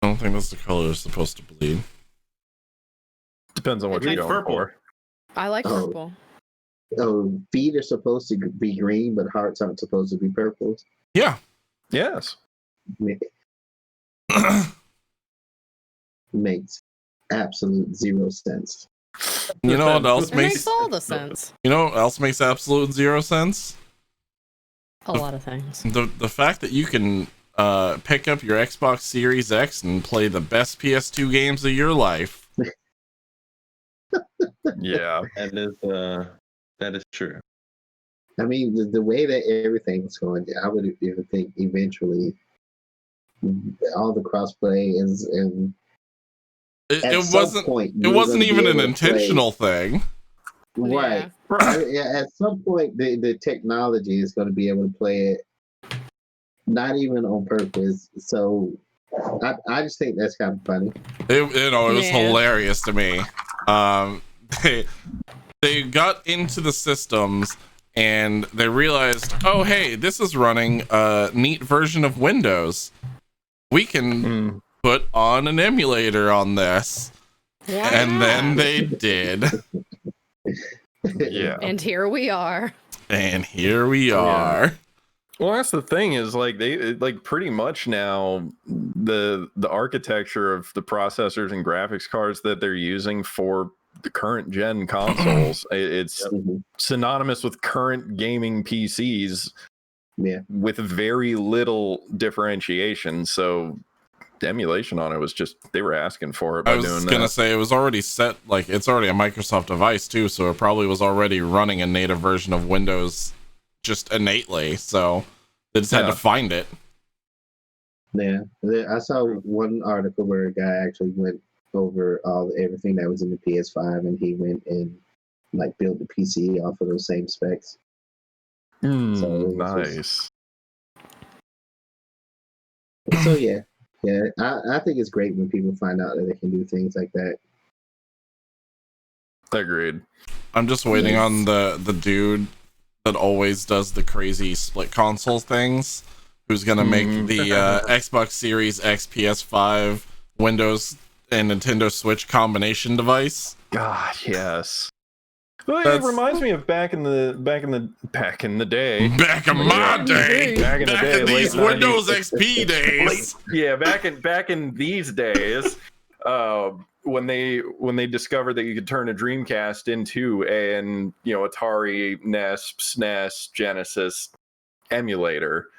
don't think that's the color it's supposed to bleed. Depends on what you're going for. I like purple. Oh, feet are supposed to be green, but hearts aren't supposed to be purple. Yeah. Yes. Makes absolute zero sense. You know what else makes all the sense? You know what else makes absolute zero sense? A lot of things. The fact that you can pick up your Xbox Series X and play the best PS2 games of your life. Yeah. That is true. I mean, the way that everything's going, I would even think eventually all the crossplay is, and it wasn't even an intentional thing. Right. Yeah. At some point, the technology is going to be able to play it, not even on purpose. So I just think that's kind of funny. It was hilarious to me. They got into the systems and they realized, oh hey, this is running a neat version of Windows. We can put on an emulator on this. Wow. And then they did. Yeah. And here we are. Well, that's the thing is like they like pretty much now the architecture of the processors and graphics cards that they're using for the current gen consoles, it's synonymous with current gaming PCs. Yeah. With very little differentiation. So the emulation on it was just, they were asking for it by doing that. I was gonna say it was already set, like it's already a Microsoft device too, so it probably was already running a native version of Windows just innately, so they just had to find it. Yeah, I saw one article where a guy actually went over everything that was in the PS5, and he went and like built the PC off of those same specs. So nice. So yeah, I think it's great when people find out that they can do things like that. Agreed. I'm just waiting on the dude that always does the crazy split console things, who's gonna make the Xbox Series X, PS5, Windows, and Nintendo Switch combination device. God, yes. Well, it reminds me of back in the day. Back in my day. Back in the day. These Windows XP days. Back in these days. When they discovered that you could turn a Dreamcast into an Atari, NES, SNES, Genesis emulator,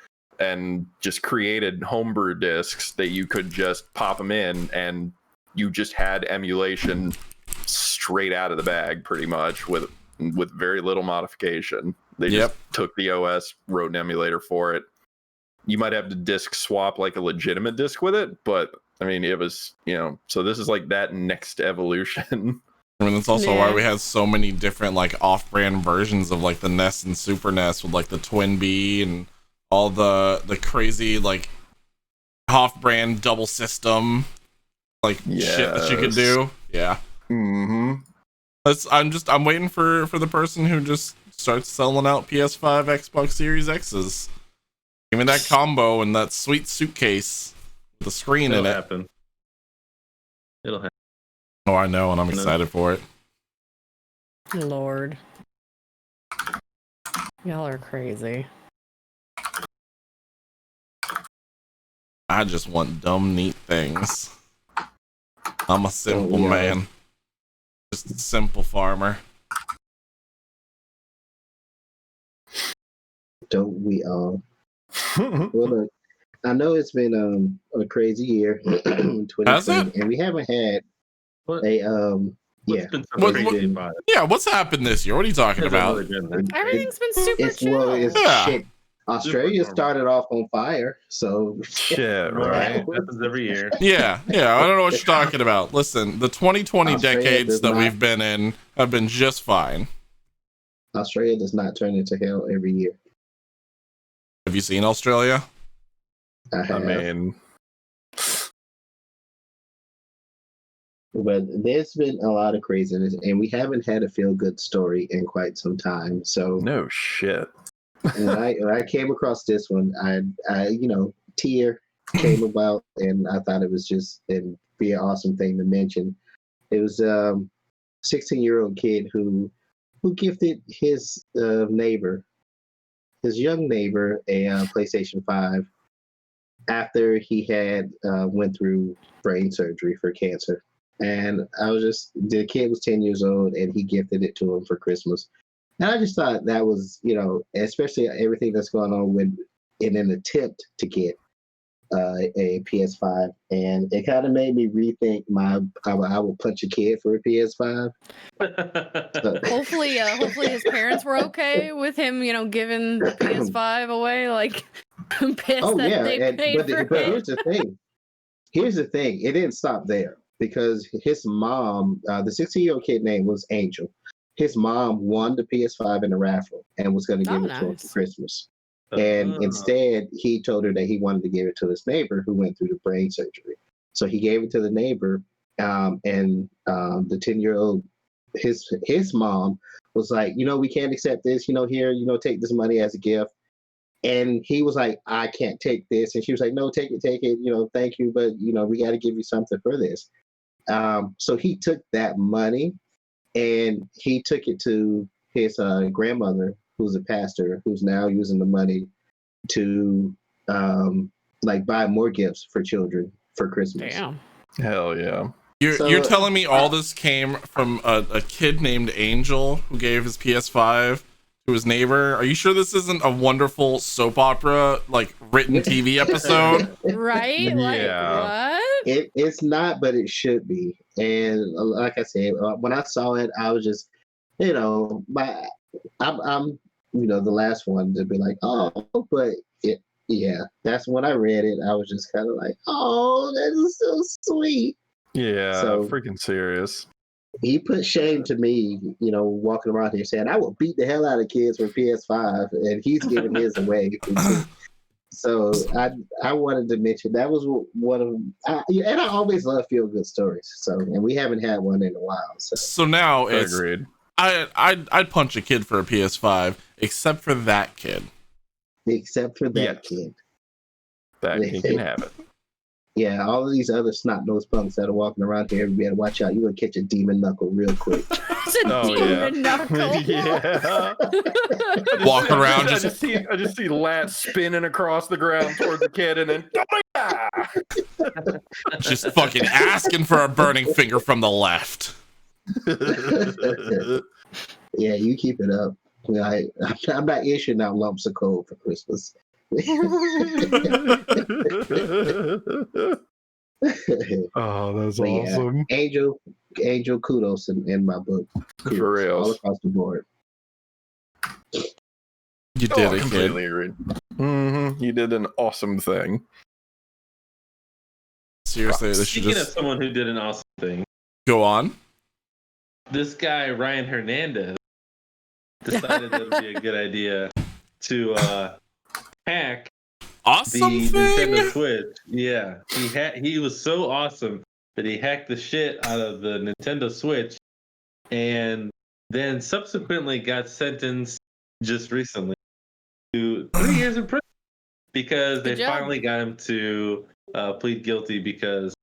and just created homebrew discs that you could just pop them in, and you just had emulation straight out of the bag, pretty much with very little modification. They just took the OS, wrote an emulator for it. You might have to disc swap like a legitimate disc with it, but I mean, it was, so this is like that next evolution. I mean, that's also why we had so many different like off-brand versions of like the NES and Super NES with like the Twin B and all the crazy like off-brand double system like shit that you could do. Yeah. Mm-hmm. I'm waiting for the person who just starts selling out PS5, Xbox Series X's. Give me that combo and that sweet suitcase with the screen in it. It'll happen. Oh, I know, and I'm excited for it. Lord. Y'all are crazy. I just want dumb, neat things. I'm a simple man. Just a simple farmer. Don't we all? Well, look, I know it's been a crazy year, 2020, Has it? and we haven't had What? a What's yeah. been so What- crazy what- about it? Yeah, what's happened this year? What are you talking Hasn't about? really been that crazy. Everything's been super It's chill. Yeah. shit. Australia normal. started off on fire, so Shit, Right. right? Happens every year. Yeah, I don't know what you're talking about. Listen, the 2020 Australia decades does that not- we've been in have been just fine. Australia does not turn into hell every year. Have you seen Australia? I I have. mean, But there's been a lot of craziness, and we haven't had a feel good story in quite some time. So no shit. when I came across this one, I tear came about, and I thought it was just it'd be an awesome thing to mention. It was 16-year-old kid who gifted his neighbor, his young neighbor, a PlayStation 5 after he had went through brain surgery for cancer. And the kid was 10 years old, and he gifted it to him for Christmas. And I just thought that was, especially everything that's going on in an attempt to get a PS5, and it kind of made me rethink I will punch a kid for a PS5. So, Hopefully his parents were okay with him, giving the PS5 away. Like, I'm pissed oh that yeah, they paid for but it. here's the thing. Here's the thing. It didn't stop there because his mom, the 16-year-old kid name was Angel. His mom won the PS5 in a raffle and was going to give it to him for Christmas. And instead, he told her that he wanted to give it to his neighbor who went through the brain surgery. So he gave it to the neighbor, and the 10-year-old, his mom was like, we can't accept this. Here, take this money as a gift. And he was like, I can't take this. And she was like, no, take it. Thank you, but we got to give you something for this. So he took that money and he took it to his grandmother, who's a pastor, who's now using the money to buy more gifts for children for Christmas. Damn. Hell yeah. You're telling me all this came from a kid named Angel who gave his PS5 to his neighbor? Are you sure this isn't a wonderful soap opera, written TV episode? Right? Yeah. What? It's not, but it should be. And like I said, when I saw it, I was just, I'm the last one to be like, oh, but that's when I read it. I was just kind of like, oh, that is so sweet. Yeah, So- freaking serious. He put shame to me, walking around here saying, I will beat the hell out of kids for PS5, and he's giving his away. So I wanted to mention that was one of, and I always love feel good stories. So, and we haven't had one in a while. So now it's Agreed. I'd punch a kid for a PS5, except for that kid. Except for that Yes. kid. That he can have it. Yeah, all of these other snot-nosed punks that are walking around here, you better watch out. You're going to catch a demon knuckle real quick. It's a Oh, yeah. demon knuckle. Yeah. Walk around I just just see Lat spinning across the ground towards the kid, and then just fucking asking for a burning finger from the left. Yeah, you keep it up. I'm not issuing out lumps of coal for Christmas. Oh, that's But yeah, awesome. Angel, kudos in my book. Kudos, For real. all across the board. You did I it, kid. completely agreed. You did an awesome thing. Seriously, this should Speaking of just someone who did an awesome thing, go on. this guy Ryan Hernandez decided that it would be a good idea to hack Awesome the thing. Nintendo Switch. Yeah, he was so awesome that he hacked the shit out of the Nintendo Switch, and then subsequently got sentenced just recently to 3 years in prison because Good they job. finally got him to plead guilty. Because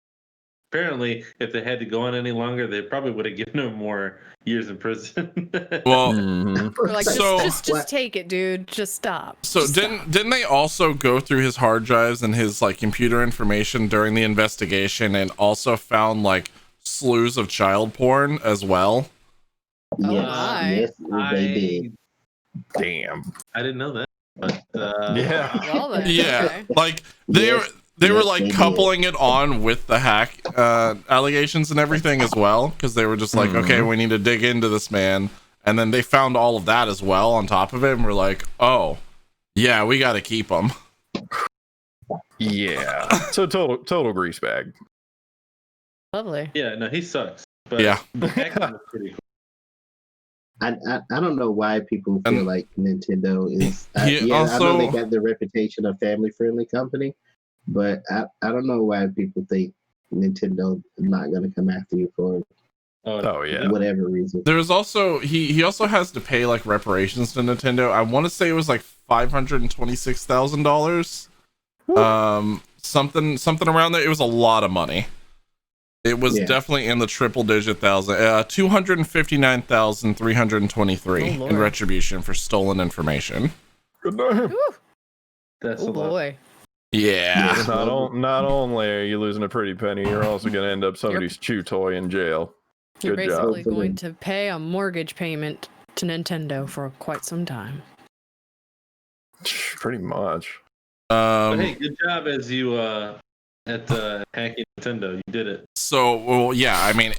apparently, if they had to go on any longer, they probably would have given him more years in prison. Well, We're like, So- just take it, dude. Just stop. so Just didn't they also go through his hard drives and his computer information during the investigation and also found slews of child porn as well? Oh Yes, my. yes, they did. Damn. I didn't know that. But Yeah. Well then. Yeah, Okay. like they Yes, they were yes, like they did. coupling it on with the hack allegations and everything as well, because they were just like, okay, we need to dig into this man, and then they found all of that as well on top of it, and we're like, oh, yeah, we got to keep him. Yeah. So total grease bag. Lovely. Yeah, no, he sucks. But Yeah. the hacking was pretty cool. I don't know why people feel And like Nintendo is. he I know they also- got the reputation of family friendly company, but I don't know why people think Nintendo is not going to come after you for Oh yeah. whatever reason. There's also he also has to pay like reparations to Nintendo. I want to say it was like $526,000. Something around there. It was a lot of money. It was definitely in the triple digit thousand. 259,323 in Lord. retribution for stolen information. Good night. That's Oh a lot. boy. Yeah. Not only are you losing a pretty penny, you're also going to end up somebody's chew toy in jail. You're Good job. basically going to pay a mortgage payment to Nintendo for quite some time. Pretty much. But hey, good job as you at hacking Nintendo. You did it. So, well, yeah, I mean,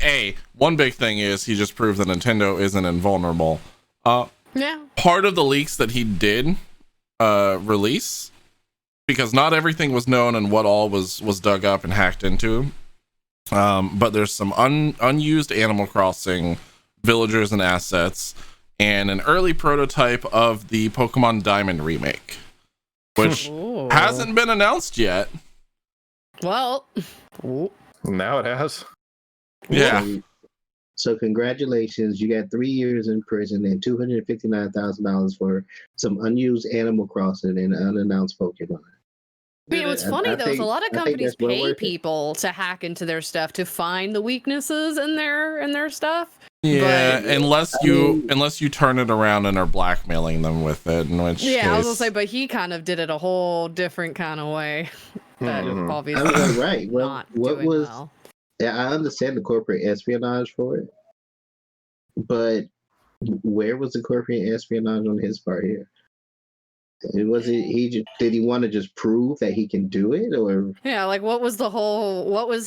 one big thing is he just proved that Nintendo isn't invulnerable. Yeah. Part of the leaks that he did release, because not everything was known and what all was dug up and hacked into. But there's some unused Animal Crossing villagers and assets, and an early prototype of the Pokemon Diamond remake, which Ooh. hasn't been announced yet. Well. Now it has. Yeah. So congratulations, you got 3 years in prison and $259,000 for some unused Animal Crossing and unannounced Pokemon. I mean, what's funny I though is a think- lot of I think companies that's well pay worth it. people to hack into their stuff to find the weaknesses in their stuff. Yeah, But- unless you turn it around and are blackmailing them with it, in which Yeah, I was gonna case- say, but he kind of did it a whole different kind of way. That Mhm. obviously I mean, right. Well, not what doing was? well. Yeah, I understand the corporate espionage for it, but where was the corporate espionage on his part here? It was it. Did he want to just prove that he can do it, or Yeah, like what was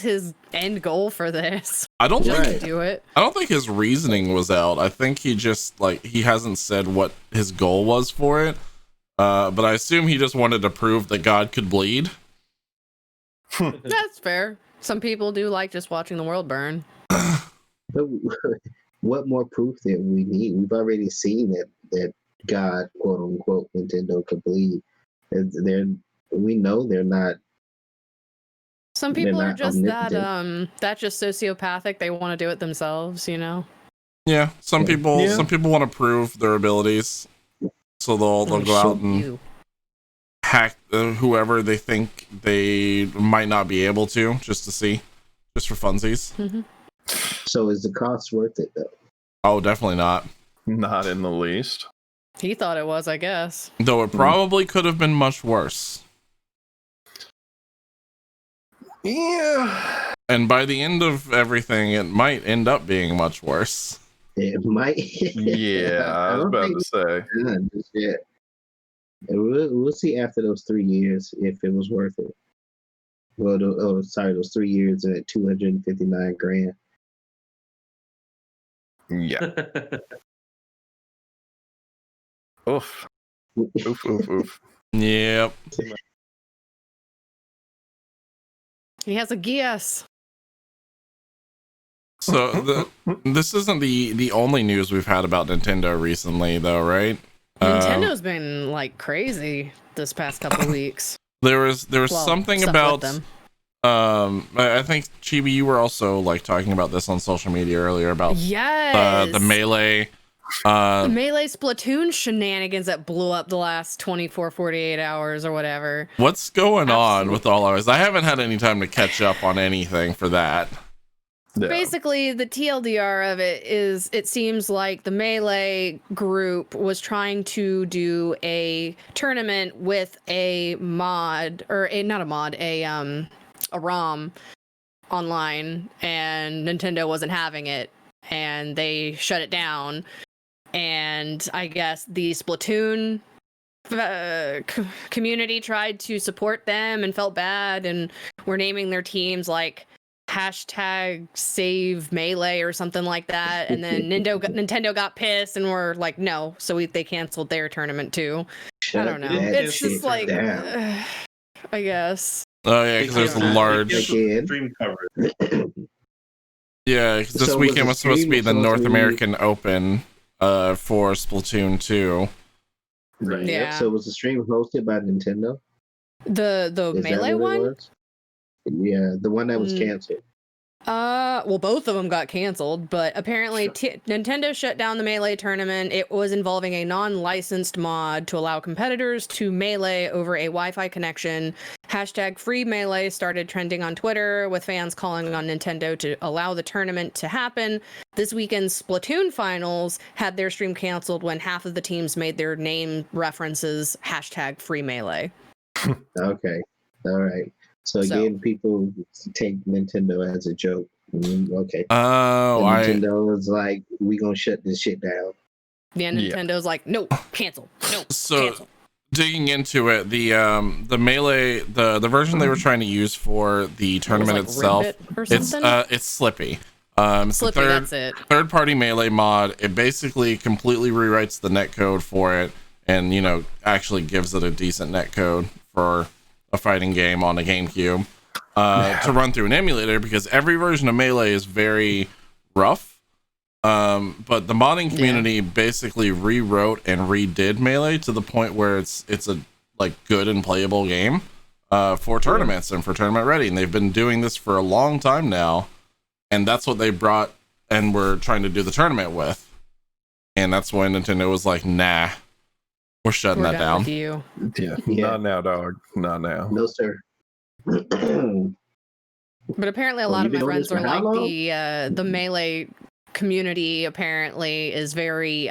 his end goal for this? I don't Just think to do it. I don't think his reasoning was out. I think he just he hasn't said what his goal was for it. But I assume he just wanted to prove that God could bleed. That's fair. Some people do like just watching the world burn. but what more proof that we need? We've already seen that God, quote unquote, Nintendo could bleed. We know they're not. Some They're people are not just omnipotent. that just sociopathic. They want to do it themselves, you know. Yeah, some people want to prove their abilities, so they'll go out and hack whoever they think they might not be able to, just to see, just for funsies. Mm-hmm. So is the cost worth it though? Oh, definitely not. Not in the least. He thought it was, I guess. Though it probably could have been much worse. Yeah. And by the end of everything, it might end up being much worse. It might. Yeah, I was don't about think to say. it's done just yet. We'll see after those 3 years if it was worth it. Well, those 3 years at 259 grand. Yeah. Oof. Oof, oof, oof. Yep. He has a guess. So this isn't the only news we've had about Nintendo recently, though, right? Nintendo's been like crazy this past couple weeks. There was something stuff about with them. I think Chibi, you were also like talking about this on social media earlier about Yes. the Melee The Melee Splatoon shenanigans that blew up the last 24, 48 hours or whatever. What's going on with all of this? I haven't had any time to catch up on anything for that. Yeah. Basically, the TLDR of it is it seems like the Melee group was trying to do a tournament with a mod, or not a mod, a ROM online, and Nintendo wasn't having it, and they shut it down. And I guess the Splatoon community tried to support them and felt bad and were naming their teams like hashtag save melee or something like that, and then Nintendo got pissed and were like no, so they canceled their tournament too. I don't know, it's just like I guess oh yeah, because there's a large stream coverage. Yeah, because this weekend was supposed to be the North American Open for Splatoon 2. Right. Yeah. So was the stream hosted by Nintendo? The Melee one? Yeah, the one that was canceled. Well, both of them got canceled, but apparently Nintendo shut down the Melee tournament. It was involving a non-licensed mod to allow competitors to melee over a Wi-Fi connection. Hashtag free melee started trending on Twitter, with fans calling on Nintendo to allow the tournament to happen. This weekend's Splatoon finals had their stream canceled when half of the teams made their name references hashtag free melee. Okay. All right. So again, people take Nintendo as a joke. Okay. Oh, Nintendo was like, "We gonna shut this shit down." Yeah, Nintendo's like, "No, cancel. No, so cancel." Digging into it, the melee, the version they were trying to use for the tournament itself, it's Slippy. Slippy, that's it. Third-party melee mod. It basically completely rewrites the netcode for it, and actually gives it a decent netcode for a fighting game on a GameCube to run through an emulator, because every version of Melee is very rough. But the modding community basically rewrote and redid Melee to the point where it's a good and playable game for tournaments and for tournament ready. And they've been doing this for a long time now, and that's what they brought and were trying to do the tournament with. And that's when Nintendo was like, nah, we're shutting that down. Yeah, not now, dog. Not now. No, sir. But apparently a lot of my friends are like the Melee community apparently is very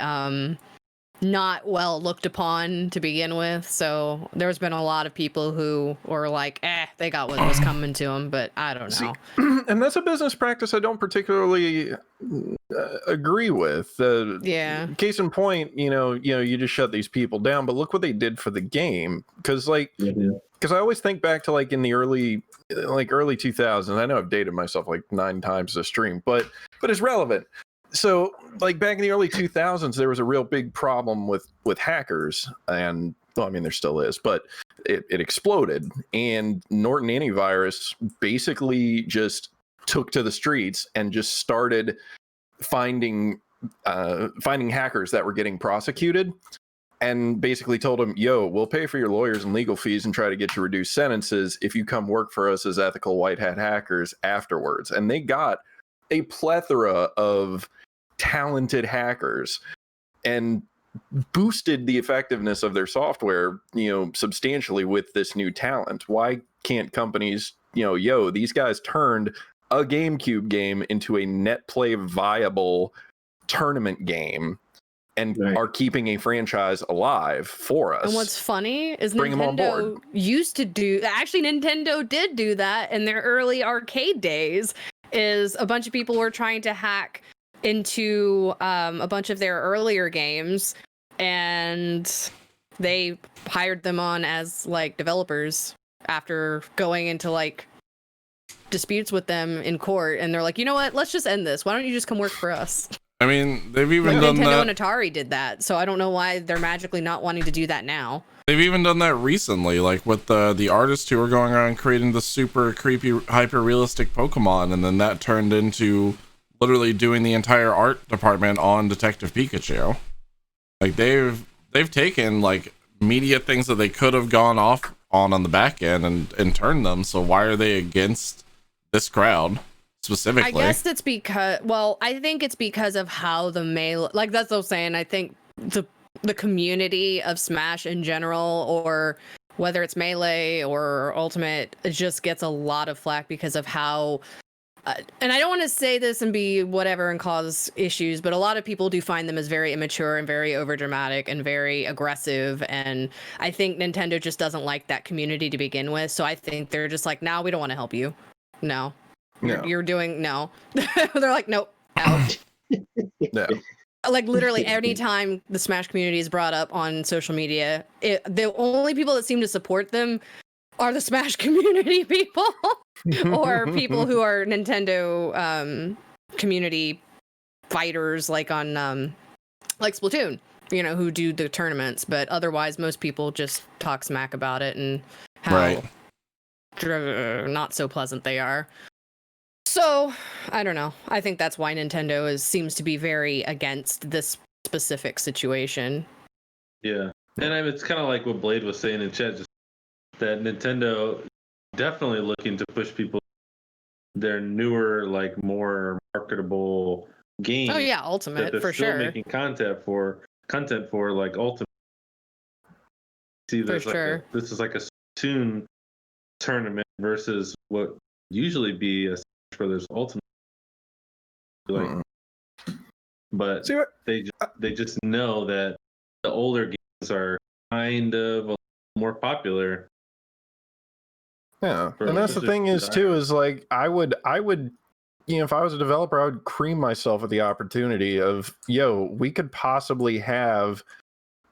not well looked upon to begin with. So there's been a lot of people who were like, they got what was coming to them, but I don't know. See, and that's a business practice I don't particularly agree with. Case in point, you just shut these people down, but look what they did for the game. Because I always think back to in the early 2000s. I know I've dated myself 9 times this stream, but it's relevant. So back in the early 2000s, there was a real big problem with hackers, and there still is, but it exploded, and Norton Antivirus basically just took to the streets and just started finding hackers that were getting prosecuted, and basically told them, we'll pay for your lawyers and legal fees and try to get you reduced sentences if you come work for us as ethical white hat hackers afterwards. And they got a plethora of talented hackers and boosted the effectiveness of their software, substantially with this new talent. Why can't companies, these guys turned a GameCube game into a net play viable tournament game and are keeping a franchise alive for us. And what's funny is Nintendo used to do, actually Nintendo did do that in their early arcade days, is a bunch of people were trying to hack into a bunch of their earlier games, and they hired them on as developers after going into disputes with them in court, and they're like, you know what, let's just end this. Why don't you just come work for us? They've even done Nintendo that. and Atari did that, so I don't know why they're magically not wanting to do that now. They've even done that recently, with the artists who were going around creating the super creepy, hyper realistic Pokemon, and then that turned into literally doing the entire art department on Detective Pikachu. They've taken media things that they could have gone off on the back end and turned them. So why are they against this crowd specifically? I guess it's because, I think it's because of how the Melee, that's what I'm saying. I think the community of Smash in general, or whether it's Melee or Ultimate, it just gets a lot of flack because of how, and I don't want to say this and be whatever and cause issues, but a lot of people do find them as very immature and very overdramatic and very aggressive. And I think Nintendo just doesn't like that community to begin with. So I think they're just like, no, we don't want to help you. No. You're doing, no. They're like, nope, out. No. like literally anytime the Smash community is brought up on social media, the only people that seem to support them are the Smash community people or people who are Nintendo community fighters, like on like Splatoon, who do the tournaments. But otherwise, most people just talk smack about it and how not so pleasant they are. So I don't know. I think that's why Nintendo seems to be very against this specific situation. Yeah, and it's kind of like what Blade was saying in chat, just that Nintendo definitely looking to push people their newer, like more marketable games. Oh yeah, Ultimate that they're for still sure. making content for like Ultimate. See, For sure. This is like a Splatoon tournament versus what usually be a Smash Brothers Ultimate. Like, but they just know that the older games are kind of more popular. Yeah, and that's the thing is too, is like I would, if I was a developer, I would cream myself at the opportunity of, we could possibly have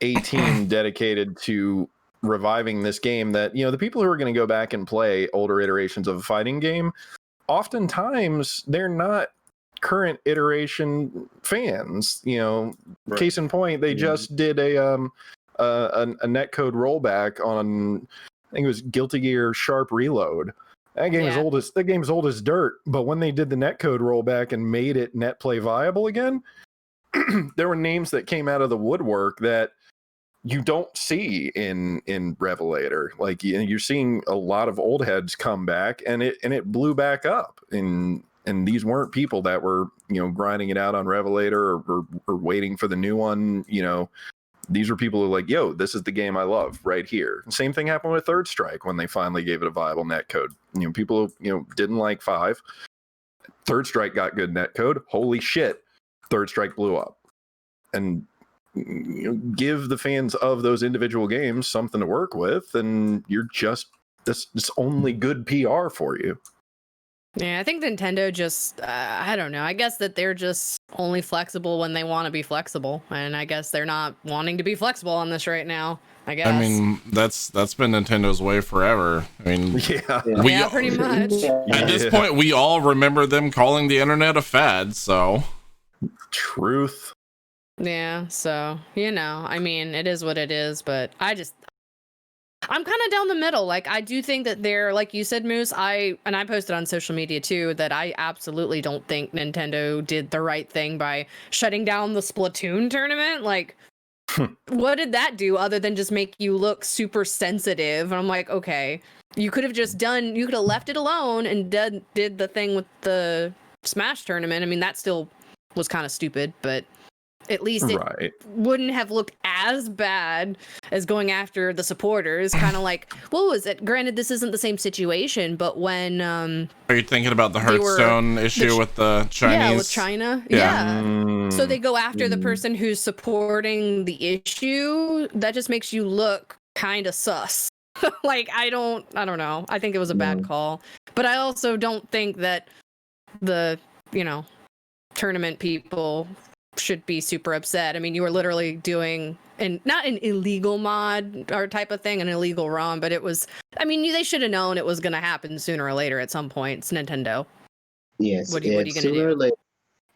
a team dedicated to reviving this game that, the people who are going to go back and play older iterations of a fighting game, oftentimes they're not current iteration fans. Right. Case in point, they just did a netcode rollback on, I think it was Guilty Gear Sharp Reload. That game is old as dirt. But when they did the netcode rollback and made it net play viable again, there were names that came out of the woodwork that you don't see in Revelator. Like, you're seeing a lot of old heads come back, and it blew back up. And these weren't people that were grinding it out on Revelator or waiting for the new one. These were people who were like, this is the game I love right here. Same thing happened with Third Strike when they finally gave it a viable netcode. People didn't like 5. Third Strike got good netcode. Holy shit, Third Strike blew up. And give the fans of those individual games something to work with, and you're just this only good PR for you. Yeah, I think Nintendo just, I don't know. I guess that they're just only flexible when they want to be flexible. And I guess they're not wanting to be flexible on this right now, I guess. I mean, that's been Nintendo's way forever. I mean, yeah, pretty much. At this point, we all remember them calling the internet a fad, so. Truth. Yeah, so, I mean, it is what it is, but I'm kind of down the middle. Like, I do think that they're, like you said, Moose, I posted on social media too, that I absolutely don't think Nintendo did the right thing by shutting down the Splatoon tournament. Like, what did that do other than just make you look super sensitive? And I'm like, okay, you could have left it alone and did the thing with the Smash tournament. I mean, that still was kind of stupid, but at least it wouldn't have looked as bad as going after the supporters. Kind of like, what was it? Granted, this isn't the same situation, but when are you thinking about the Hearthstone issue with the Chinese? Yeah, with China. Yeah. So they go after the person who's supporting the issue. That just makes you look kind of sus. Like, I don't know. I think it was a bad call, but I also don't think that the tournament people should be super upset. I mean, you were literally doing not an illegal mod or type of thing, an illegal ROM, but it was, I mean, they should have known it was going to happen sooner or later at some point. It's Nintendo. Yes. What are you going to do? Or later,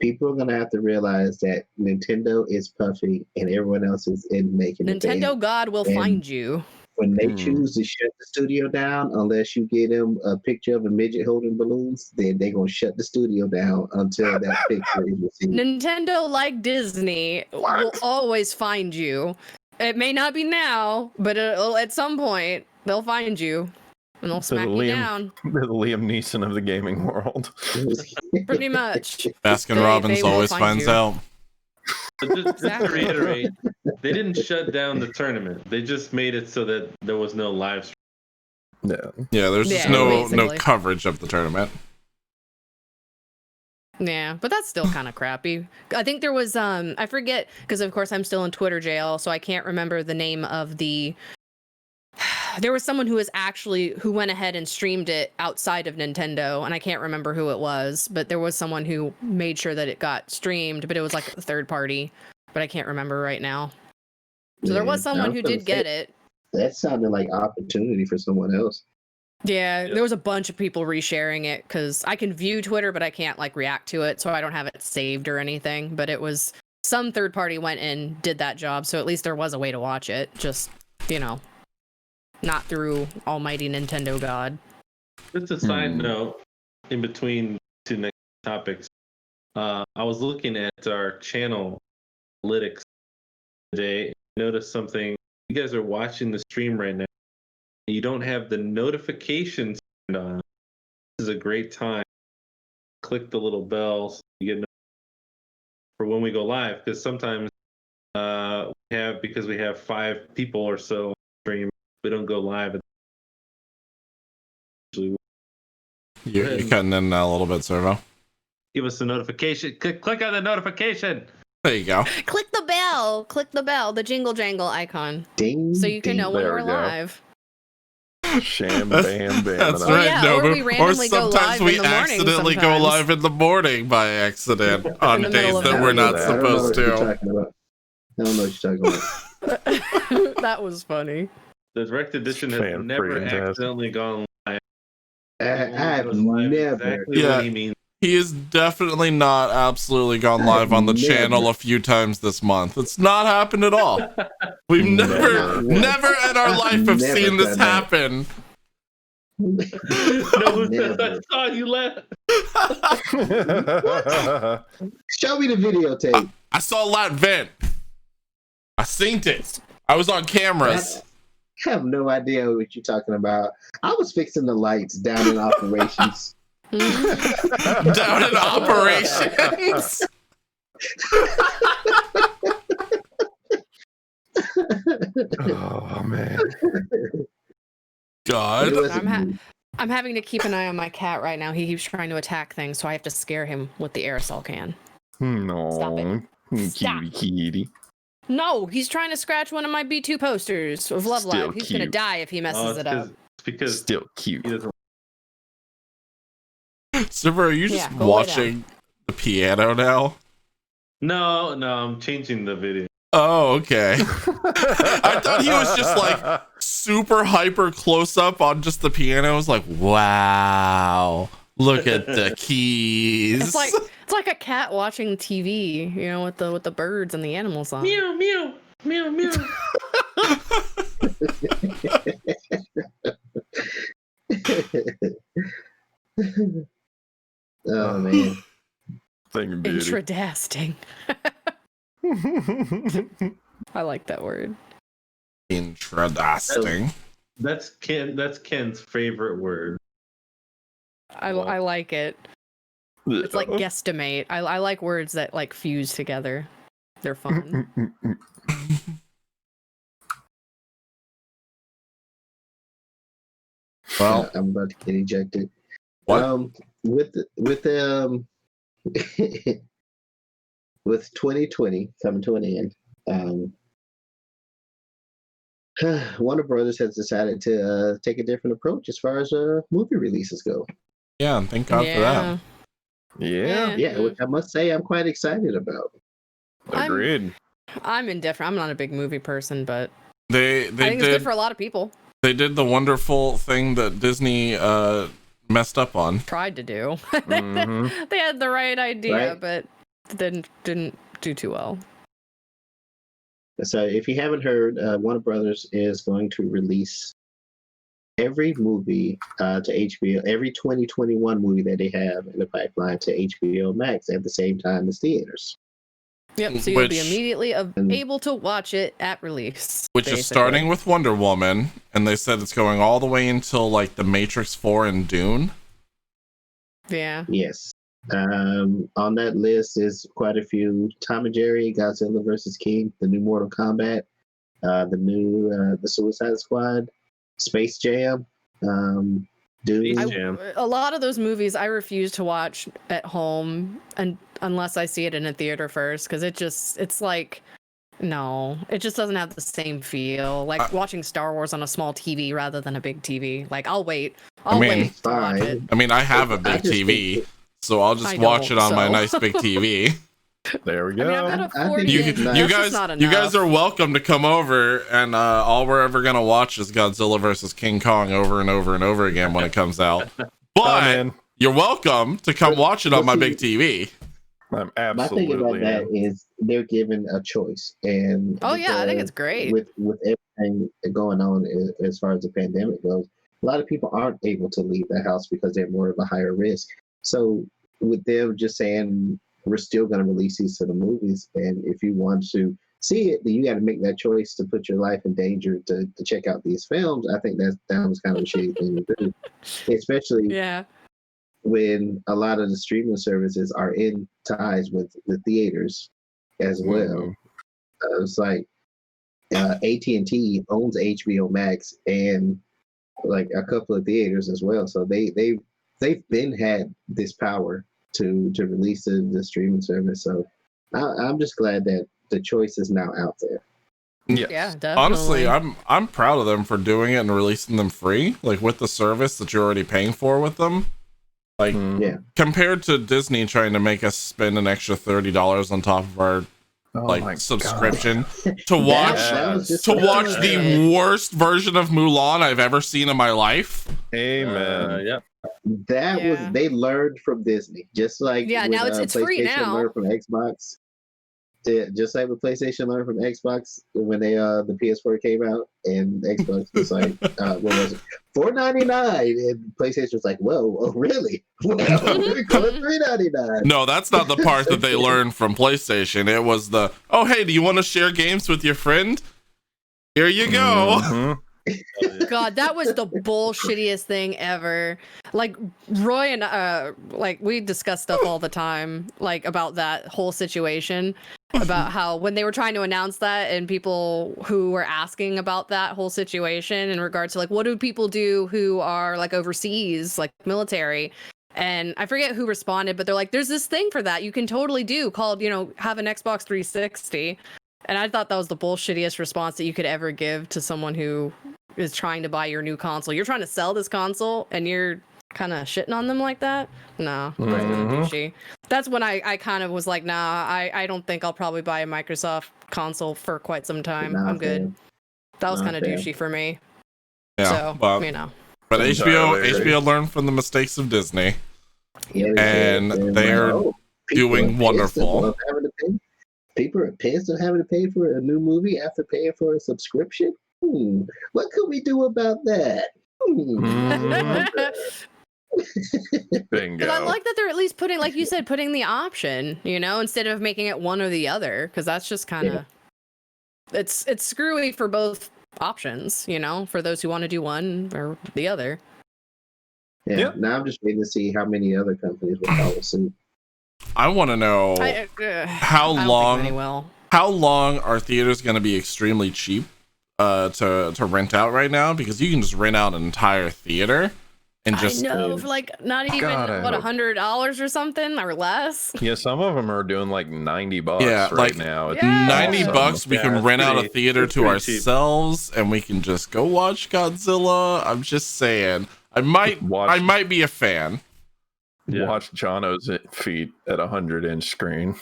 people are going to have to realize that Nintendo is puffy and everyone else is in making Nintendo God will find you. When they choose to shut the studio down, unless you get them a picture of a midget holding balloons, then they're going to shut the studio down until that picture is received. Nintendo, like Disney, will always find you. It may not be now, but at some point, they'll find you. And they'll smack you down. The Liam Neeson of the gaming world. Pretty much. Baskin Robbins always finds out. Just to reiterate, they didn't shut down the tournament. They just made it so that there was no live stream. Yeah, there's just no coverage of the tournament. Yeah, but that's still kind of crappy. I think there was I forget, because of course I'm still in Twitter jail, so I can't remember the name of the there was someone who went ahead and streamed it outside of Nintendo, and I can't remember who it was, but there was someone who made sure that it got streamed, but it was like a third party, but I can't remember right now. So there was someone who did get it. That sounded like opportunity for someone else. Yeah, there was a bunch of people resharing it because I can view Twitter, but I can't like react to it, so I don't have it saved or anything. But it was some third party went and did that job, so at least there was a way to watch it. Just, you know, not through almighty Nintendo God. Just a side note, in between two next topics, I was looking at our channel analytics today. I noticed something. You guys are watching the stream right now. You don't have the notifications turned on. This is a great time. Click the little bell so you get for when we go live, because sometimes because we have 5 people or so stream, we don't go live. You're cutting in a little bit, Servo. Give us a notification. Click on the notification. There you go. Click the bell. Click the bell, the jingle jangle icon. Ding, So you can know when There we're we go. live. Sham, bam, bam. That's and right, yeah, Nobu. or we randomly go sometimes live we in the morning accidentally go sometimes. live in the morning by accident on In the middle days of that the we're night. not I don't know supposed what you're to. talking about. I don't know what you're talking about. That was funny. The direct edition has Fan never freaking tastic. accidentally gone live. I have It only goes live never. Exactly Yeah. what he means. He has definitely not absolutely gone live on the Never. channel a few times this month. It's not happened at all. We've never in our life have Never seen this done that. happen. No, Never. I saw you laugh. Show me the videotape. I saw that vent. I seen it. I was on cameras. I have no idea what you're talking about. I was fixing the lights down in operations. Down in operations. Oh man. God. It was- I'm having to keep an eye on my cat right now. He keeps trying to attack things, so I have to scare him with the aerosol can. No. Stop it. Stop. Kitty. No, he's trying to scratch one of my B2 posters of Love Still Live. He's gonna cute. die if he messes it up. It's because Still cute. he doesn't. Silver, are you just Yeah, go lay watching the piano now? No, I'm changing the video. Oh, okay. I thought he was just like super hyper close up on just the piano. I was like, wow, look at the keys. It's like a cat watching TV, you know, with the birds and the animals on. Meow, meow, meow, meow. Oh man. Thing of beauty. Intradasting. I like that word. Interesting. That's Ken's favorite word. I like it. It's like guesstimate. I like words that like fuse together. They're fun. Well, I'm about to get ejected. what? With 2020 coming to an end, Warner Brothers has decided to take a different approach as far as movie releases go. Yeah, and thank God for that. Yeah. Yeah, which I must say I'm quite excited about. Agreed. I'm indifferent. I'm not a big movie person, but They I think it's good for a lot of people. They did the wonderful thing that Disney messed up on. Tried to do. Mhm. They had the right idea, Right. but didn't do too well. So if you haven't heard, Warner Brothers is going to release every movie to HBO, every 2021 movie that they have in the pipeline to HBO Max at the same time as theaters. Yep. So you'll be Which- immediately able to watch it at release. Which is basically. starting with Wonder Woman, and they said it's going all the way until like The Matrix 4 and Dune. Yeah. Yes. On that list is quite a few: Tom and Jerry, Godzilla vs. King, the new Mortal Kombat, the new the Suicide Squad, Space Jam, Dune. Jam. A lot of those movies I refuse to watch at home and unless I see it in a theater first, because it's like No, it just doesn't have the same feel. Like watching Star Wars on a small TV rather than a big TV. Like I'll wait. I'll wait to watch it. I mean, I have a big TV, so I'll just watch it on my nice big TV. There we go. I mean, I've got a 40 you guys are welcome to come over, and all we're ever gonna watch is Godzilla versus King Kong over and over and over again when it comes out. But you're welcome to come watch it on my big TV. I'm absolutely. My thing about that is they're given a choice, and I think it's great with everything going on as far as the pandemic goes. A lot of people aren't able to leave the house because they're more of a higher risk. So with them just saying we're still going to release these to the movies, and if you want to see it, then you got to make that choice to put your life in danger to check out these films. I think that was kind of a shitty thing to do, especially when a lot of the streaming services are in ties with the theaters as well. It's like AT&T owns HBO Max and like a couple of theaters as well. So they've been had this power to release the streaming service. So I'm just glad that the choice is now out there. Yeah, definitely. Honestly, I'm proud of them for doing it and releasing them free, like with the service that you're already paying for with them. Like compared to Disney trying to make us spend an extra $30 on top of our subscription to watch the worst version of Mulan I've ever seen in my life. Amen. That was they learned from Disney, just like now it's free now. Learned from Xbox. Yeah, just like with PlayStation learned from Xbox when they the PS4 came out, and Xbox was like, what was it, $4.99, and PlayStation was like, whoa, oh really? Well, we're going $3.99. No, that's not the part that they learned from PlayStation. It was the, oh hey, do you want to share games with your friend? Here you go. God, that was the bullshittiest thing ever. Like Roy and like we discuss stuff all the time, like about that whole situation, about how when they were trying to announce that, and people who were asking about that whole situation in regards to like what do people do who are like overseas, like military. And I forget who responded, but they're like, there's this thing for that you can totally do called, have an Xbox 360. And I thought that was the bullshittiest response that you could ever give to someone who is trying to buy your new console. You're trying to sell this console and you're kind of shitting on them like that? No, that's really douchey. That's when I kind of was like, nah, I don't think I'll probably buy a Microsoft console for quite some time. I'm good. That was kind of douchey for me. Yeah, so, but HBO learned from the mistakes of Disney. And they're doing wonderful. People are pissed at having to pay for a new movie after paying for a subscription. What could we do about that? Bingo. But I like that they're at least putting, like you said, putting the option, instead of making it one or the other, because that's just kind of it's screwy for both options, for those who want to do one or the other. Yeah. Now I'm just waiting to see how many other companies will follow suit. I want to know how long are theaters going to be extremely cheap to rent out right now, because you can just rent out an entire theater and just for like not even $100 or something or less. Yeah, some of them are doing like $90 right now. It's $90 we can rent out a theater to ourselves and we can just go watch Godzilla. I'm just saying, I might be a fan. Watch Jono's feet at 100-inch screen.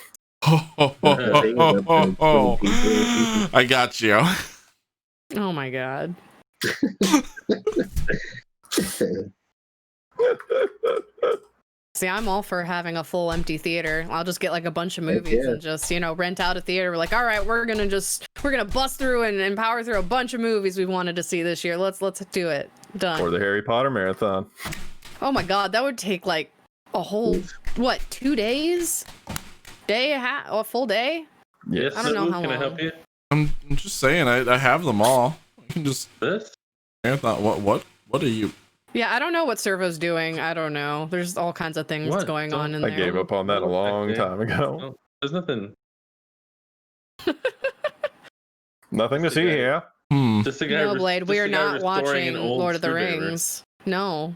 I got you. Oh my god. See, I'm all for having a full empty theater. I'll just get like a bunch of movies and just, rent out a theater. We're like, all right, we're gonna bust through and power through a bunch of movies we wanted to see this year. Let's do it. Done. Or the Harry Potter marathon. Oh my god, that would take like a whole 2 days? A full day? Yes. I don't know how long. Can I help you? I'm just saying, I have them all. I can just marathon. What are you? Yeah, I don't know what Servo's doing. I don't know. There's all kinds of things going on in there. I gave up on that a long time ago. No, there's nothing. Nothing to see here. Just a guy Blade, we are not watching Lord of the Rings. No.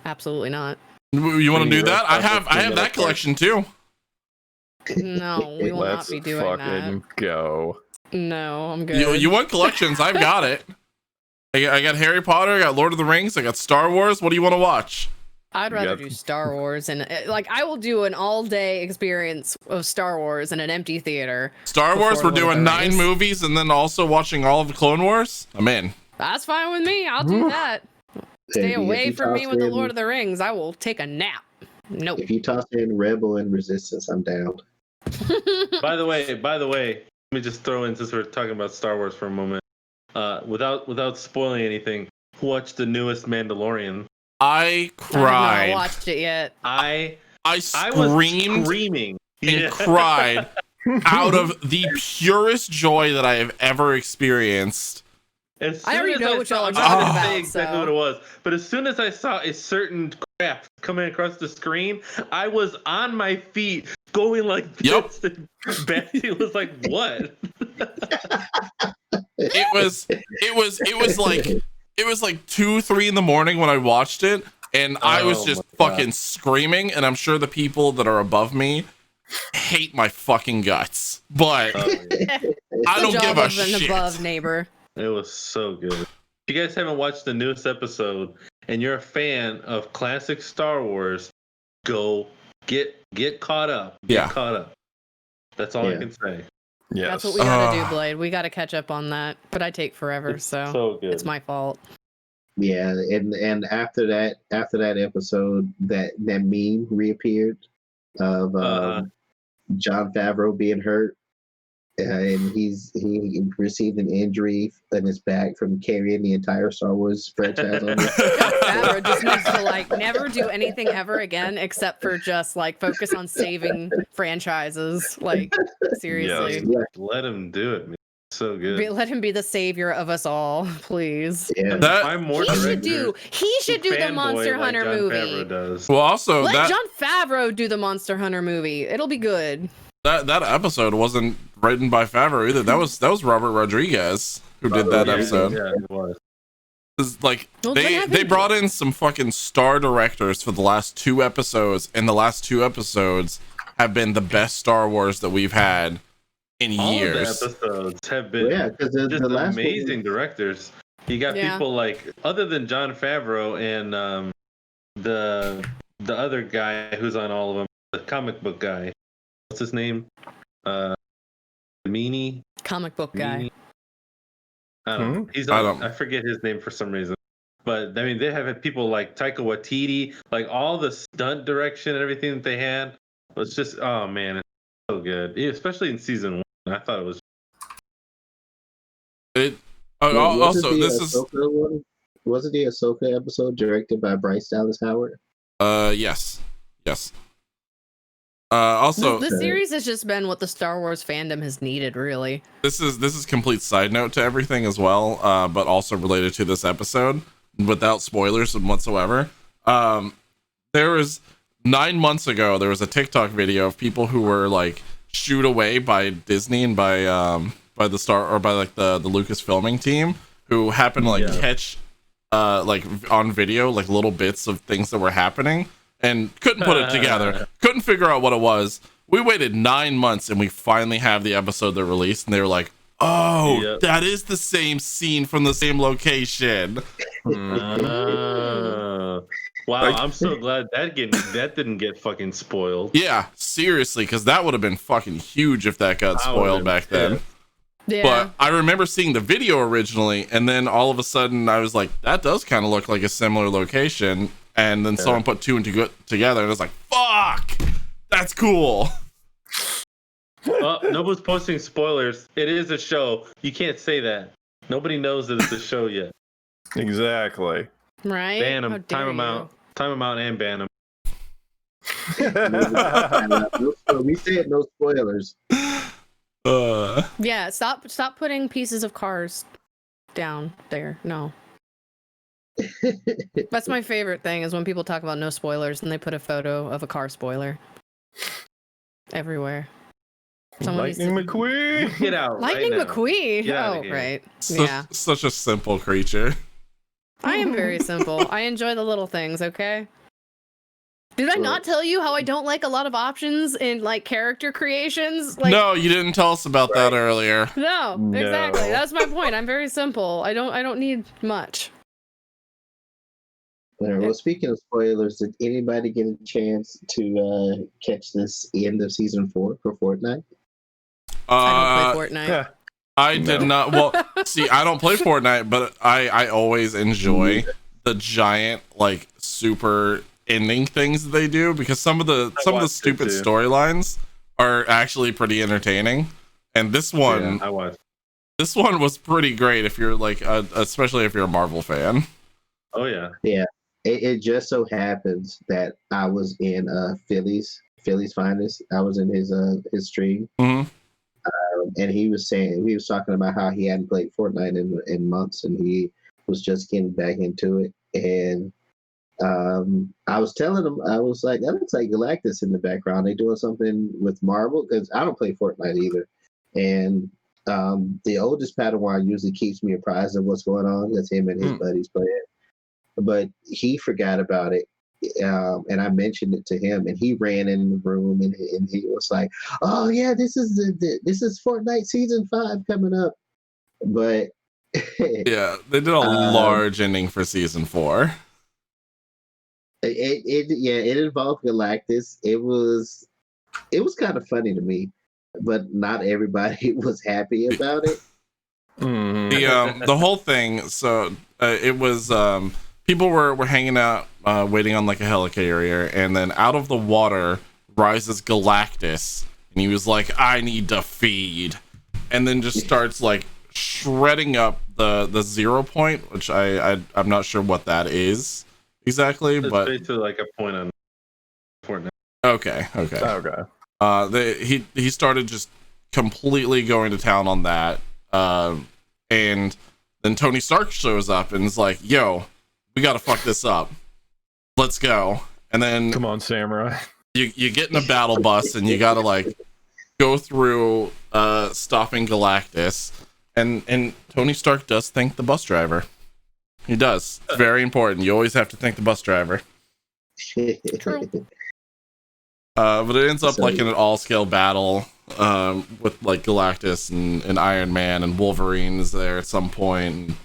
Absolutely not. You want to do that? I have that collection too. No, we will Let's not be doing fucking that. go. No, I'm good. You want collections? I've got it. I got Harry Potter, I got Lord of the Rings, I got Star Wars. What do you want to watch? I'd rather got- do Star Wars, and like I will do an all-day experience of Star Wars in an empty theater. Star Wars, before we're Lord of doing the 9 Rings. movies and then also watching all of the Clone Wars. I'm in. That's fine with me. I'll do that. Stay away from me with the Lord of the Rings. I will take a nap. Nope. If you toss in Rebel and Resistance, I'm down. By the way, let me just throw in, since we're talking about Star Wars for a moment, without spoiling anything, watch the newest Mandalorian. I I have cried. not watched it yet. I I was screamed screaming and cried out of the purest joy that I have ever experienced. I already know what y'all are I'm talking not gonna about, say exactly so. what it was, but as soon as I saw a certain craft coming across the screen, I was on my feet, going like Yep. this. And Betsy was like, "What?" It was like 2-3 in the morning when I watched it, and I was Oh just my fucking screaming, and I'm sure the people that are above me hate my fucking guts, but Oh, yeah. I don't Good give job a of an shit. above neighbor. It was so good. If you guys haven't watched the newest episode and you're a fan of classic Star Wars, go get caught up. Get Yeah. caught up. That's all I Yeah. can say. Yes. That's what we gotta do, Blade. We gotta catch up on that, but I take forever, It's so so good. it's my fault. Yeah, and after that episode, that meme reappeared of Jon Favreau being hurt, and he received an injury in his back from carrying the entire Star Wars franchise on his Jon Favreau just needs to like never do anything ever again except for just like focus on saving franchises. Like seriously. Yes. Let him do it, man. So good. Let him be the savior of us all, please. Yeah. That I'm more He should director do the fanboy Monster like Hunter Jon movie. Favreau does. well, also Let that Jon Favreau do the Monster Hunter movie. It'll be good. that episode wasn't written by Favreau either. That was Robert Rodriguez who did that Yeah, episode. Yeah, it was. It's like Well, then have they him- brought in some fucking star directors for the last 2 episodes, and the last 2 episodes have been the best Star Wars that we've had in All years. of the episodes have been Yeah, because just the last amazing directors. You got Yeah. people like, other than Jon Favreau and the other guy who's on all of them, the comic book guy. What's his name? Meanie. Comic book guy. Meanie? I don't know. He's I on, don't- I forget his name for some reason. But I mean, they have had people like Taika Waititi, like all the stunt direction and everything that they had was just, oh man, it's so good. Yeah, especially in season 1. I thought it was. It Wasn't also the this is Ahsoka one? Wasn't the Ahsoka episode directed by Bryce Dallas Howard? yes. Also The series has just been what the Star Wars fandom has needed, really. this is complete side note to everything as well, but also related to this episode without spoilers whatsoever. There was 9 months ago, there was a TikTok video of people who were like shooed away by Disney and by the Star or by like the Lucas filming team, who happened to like catch like on video like little bits of things that were happening and couldn't put it together, couldn't figure out what it was. We waited 9 months and we finally have the episode that released, and they were like, oh, Yep. that is the same scene from the same location. Wow, Like- I'm so glad that didn't get fucking spoiled. Yeah, seriously, because that would have been fucking huge if that got I would've spoiled been back then. pissed. Yeah. But I remember seeing the video originally, and then all of a sudden I was like, that does kind of look like a similar location. And then someone put 2 and 2 together, and I was like, fuck, that's cool. Well, nobody's posting spoilers. It is a show. You can't say that. Nobody knows that it's a show yet. Exactly. right? Ban How them. dare Time them you. out. Time them out and ban them. We said no spoilers. Yeah, stop putting pieces of cars down there. No. That's my favorite thing is when people talk about no spoilers and they put a photo of a car spoiler everywhere. Someone needs Lightning to- McQueen. Get out. Lightning right now. McQueen. Get outta Oh, here. right. Such, Yeah. such a simple creature. I am very simple. I enjoy the little things, okay? Did I not tell you how I don't like a lot of options in like character creations? Like, No, you didn't tell us about that earlier. no, No. exactly. That's my point. I'm very simple. I don't need much. Well, speaking of spoilers, did anybody get a chance to catch this end of season 4 for Fortnite? I don't play Fortnite. Yeah. I did not. Well, see, I don't play Fortnite, but I always enjoy the giant, like, super ending things that they do, because some of the stupid storylines are actually pretty entertaining. And this one, this one was pretty great if you're like, especially if you're a Marvel fan. Oh yeah. Yeah. It just so happens that I was in Philly's Finest. I was in his stream. Mm-hmm. And he was talking about how he hadn't played Fortnite in months, and he was just getting back into it. And I was telling him, I was like, that looks like Galactus in the background. They doing something with Marvel, because I don't play Fortnite either. And the oldest Padawan usually keeps me apprised of what's going on. That's him and his buddies playing. But he forgot about it. And I mentioned it to him, and he ran in the room, and he was like, "Oh yeah, this is Fortnite season 5 coming up." But yeah, they did a large ending for season 4. It involved Galactus. It was kind of funny to me, but not everybody was happy about it. The whole thing. So it was people were hanging out, waiting on like a helicarrier, and then out of the water rises Galactus, and he was like, "I need to feed," and then just starts like shredding up the 0 point, which I'm not sure what that is exactly, It's but basically like a point on Fortnite. Okay. He started just completely going to town on that, and then Tony Stark shows up and is like, "Yo, we gotta fuck this up. Let's go." And then Come on, Samurai. you get in a battle bus and you gotta like go through stopping Galactus, and Tony Stark does thank the bus driver. He does. It's very important. You always have to thank the bus driver. True. But it ends up like in an all-scale battle with like Galactus and Iron Man and Wolverine is there at some point. And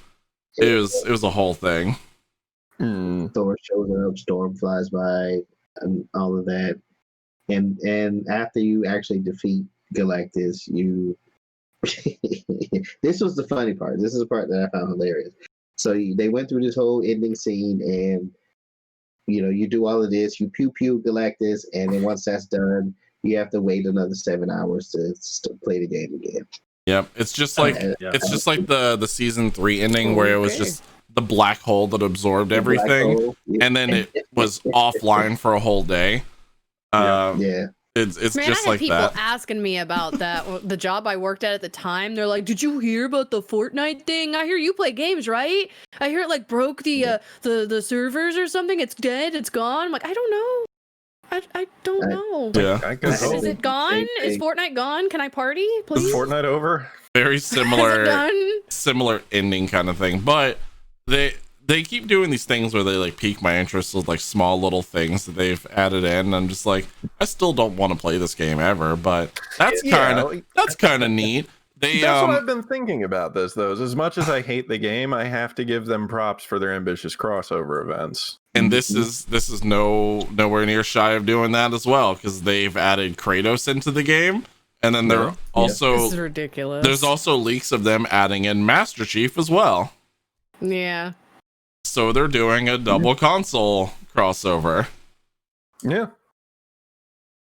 it was a whole thing. Thor shows up, Storm flies by, and all of that. And after you actually defeat Galactus, you this was the funny part. This is the part that I found hilarious. So they went through this whole ending scene, and you do all of this, you pew pew Galactus, and then once that's done, you have to wait another 7 hours to play the game again. Yep, it's just like the season 3 ending where it was just the black hole that absorbed everything, and then it was offline for a whole day. It's Man, just I had like people that. asking me about that. The job I worked at the time, they're like, "Did you hear about the Fortnite thing? I hear you play games, right? I hear it like broke the servers or something. It's dead. It's gone." I'm like, I don't know. I don't know. Yeah, Is it gone? Is Fortnite gone? Can I party, please? Is Fortnite over? very similar done? similar ending kind of thing, but they keep doing these things where they like pique my interest with like small little things that they've added in, and I'm just like, I still don't want to play this game ever, but that's kind of neat. That's what I've been thinking about this, though. As much as I hate the game, I have to give them props for their ambitious crossover events. And this is nowhere near shy of doing that as well, because they've added Kratos into the game, and then they're also This is ridiculous. There's also leaks of them adding in Master Chief as well. Yeah. So they're doing a double console crossover. Yeah.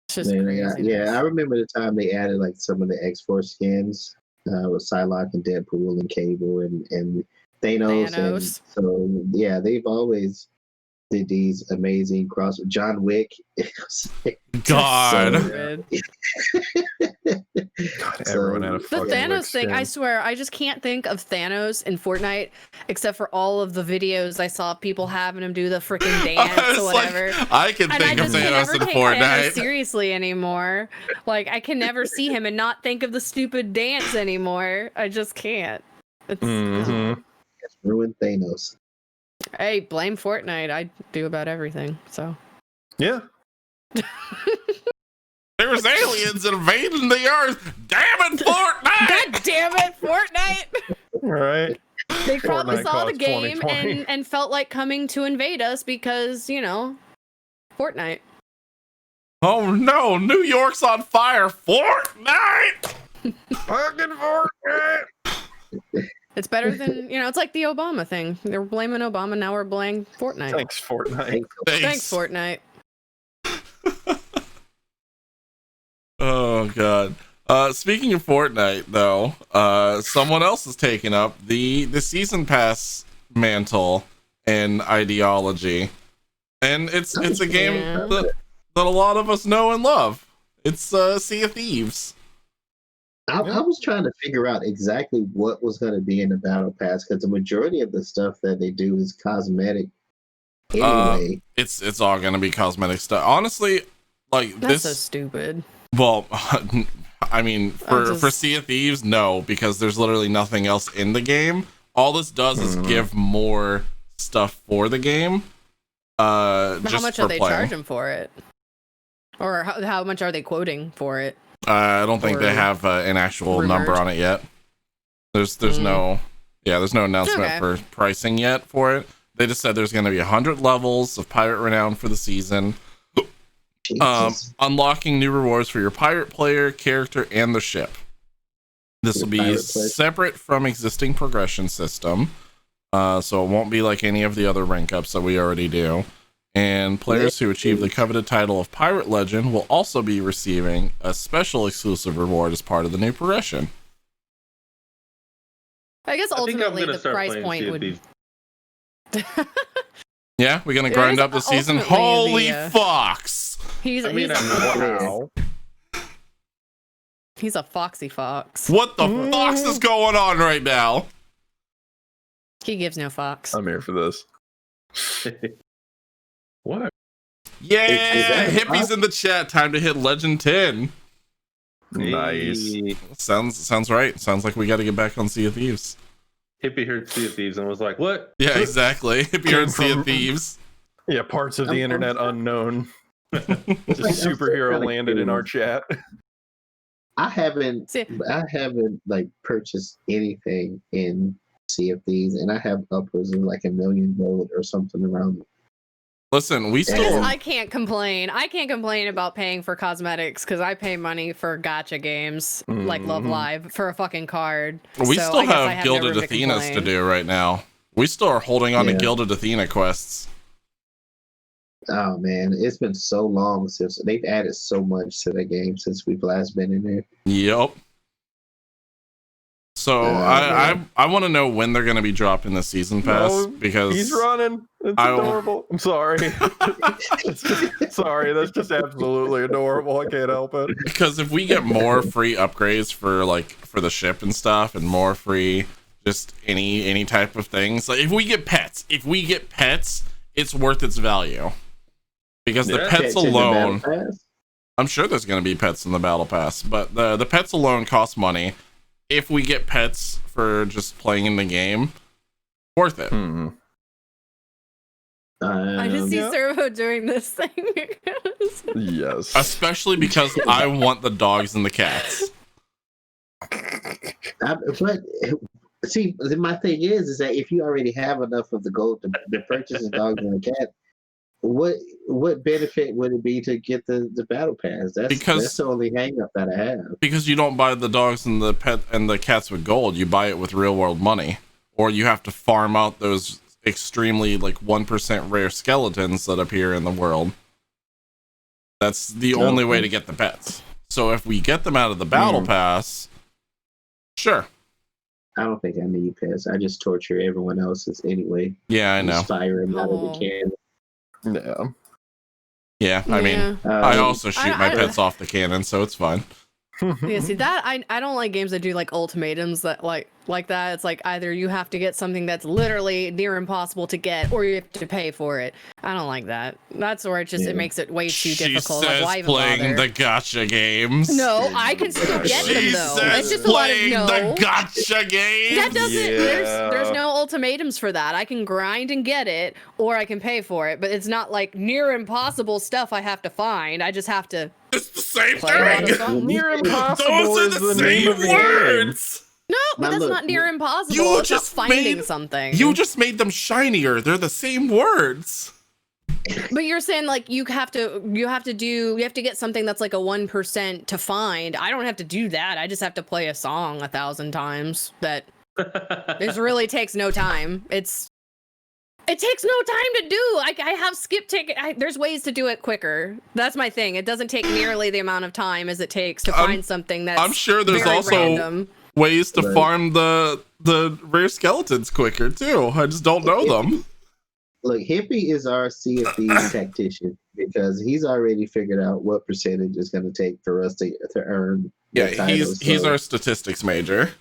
It's just crazy. Yeah, I remember the time they added like some of the X-Force skins with Psylocke and Deadpool and Cable and Thanos. And so yeah, they've always did these amazing cross. John Wick. God. God, everyone had a The fucking Thanos thing, skin. I swear, I just can't think of Thanos in Fortnite except for all of the videos I saw people having him do the freaking dance or whatever. Like, I can think of Thanos in Thanos Fortnite seriously anymore. Like, I can never see him and not think of the stupid dance anymore. I just can't. It's It's ruined Thanos. Hey, blame Fortnite. I do about everything. So Yeah. There's aliens invading the Earth. Damn it, Fortnite! God damn it, Fortnite! Right. They probably Fortnite saw the costs game 2020. and felt like coming to invade us because, you know, Fortnite. Oh no, New York's on fire. Fortnite! Fucking Fortnite. It's better than, you know, it's like the Obama thing. They were blaming Obama, now we're blaming Fortnite. Thanks, Fortnite. Thanks, Fortnite. Oh god. Speaking of Fortnite, though, someone else has taken up the season pass mantle and ideology, and it's a game that a lot of us know and love. It's Sea of Thieves. I was trying to figure out exactly what was going to be in the battle pass because the majority of the stuff that they do is cosmetic anyway. It's all gonna be cosmetic stuff. Honestly, like That's so stupid. Well, I mean, for Sea of Thieves, no, because there's literally nothing else in the game. All this does is give more stuff for the game. But just how much for are they playing. charging for it? Or how much are they quoting for it? I don't think they have an actual number on it yet. There's no announcement for pricing yet for it. They just said there's going to be 100 levels of pirate renown for the season. Unlocking new rewards for your pirate player, character, and the ship. This will be separate from existing progression system, so it won't be like any of the other rank ups that we already do. And players who achieve the coveted title of Pirate Legend will also be receiving a special exclusive reward as part of the new progression. I guess ultimately the price point would... Yeah, we're gonna grind up the season. Holy fox! He's a foxy fox. What the fox is going on right now? He gives no fox. I'm here for this. What? Yeah, hippies in the chat. Time to hit Legend 10. Nice. Sounds right. Sounds like we got to get back on Sea of Thieves. Hippie heard Sea of Thieves and was like, "What?" Yeah, exactly. Hippie heard Sea of Thieves. Yeah, parts of the internet unknown. Just superhero landed in our chat. I haven't like purchased anything in Sea of Thieves, and I have upwards of like $1 million gold or something around. Listen, we still. I can't complain. I can't complain about paying for cosmetics because I pay money for gacha games like Love Live for a fucking card. We still have Gilded Athenas to do right now. We still are holding on to Gilded Athena quests. Oh man, it's been so long since they've added so much to the game since we've last been in there. Yep. So I want to know when they're going to be dropping the season pass because he's running. It's adorable. I'm sorry. Sorry, that's just absolutely adorable. I can't help it. Because if we get more free upgrades for the ship and stuff, and more free just any type of things, like if we get pets, it's worth its value. Because the pets alone, I'm sure there's going to be pets in the battle pass, but the pets alone cost money. If we get pets for just playing in the game, worth it. I just see Servo doing this thing. Yes. Especially because I want the dogs and the cats. But see, my thing is that if you already have enough of the gold to purchase the dogs and the cat, what benefit would it be to get the battle pass? That's the only hang up that I have. Because you don't buy the dogs and the pet and the cats with gold, you buy it with real world money, or you have to farm out those extremely 1% rare skeletons that appear in the world. That's the only way to get the pets. So if we get them out of the battle pass, sure. I don't think I need pets. I just torture everyone else's anyway. Yeah, I know. Fire them out of the can. Yeah, I mean, I also shoot my pets off the cannon, so it's fine. Yeah, see that I don't like games that do like ultimatums that like that. It's like either you have to get something that's literally near impossible to get, or you have to pay for it. I don't like that. That's where it makes it way too difficult. Says Like, why even playing bother? the gotcha games. No, I can still get them She though. says It's just a lot of playing no. the gotcha games. That doesn't. Yeah. There's no ultimatums for that. I can grind and get it, or I can pay for it. But it's not like near impossible stuff I have to find. I just have to It's the same play a lot of thing. songs. Near impossible Those are is the name same of the game. words. No, but Now that's look, not near impossible. You It's just not finding made- something. You just made them shinier. They're the same words. But you're saying like you have to get something that's like a 1% to find. I don't have to do that. I just have to play a song 1,000 times. That this really takes no time. It takes no time to do. I have skip ticket. There's ways to do it quicker. That's my thing. It doesn't take nearly the amount of time as it takes to find something that's I'm sure there's very also random. ways to Right. farm the rare skeletons quicker too. I just don't know them. Look, Hippie is our CFD tactician because he's already figured out what percentage it's going to take for us to earn. the Yeah, titles. he's So, our statistics major.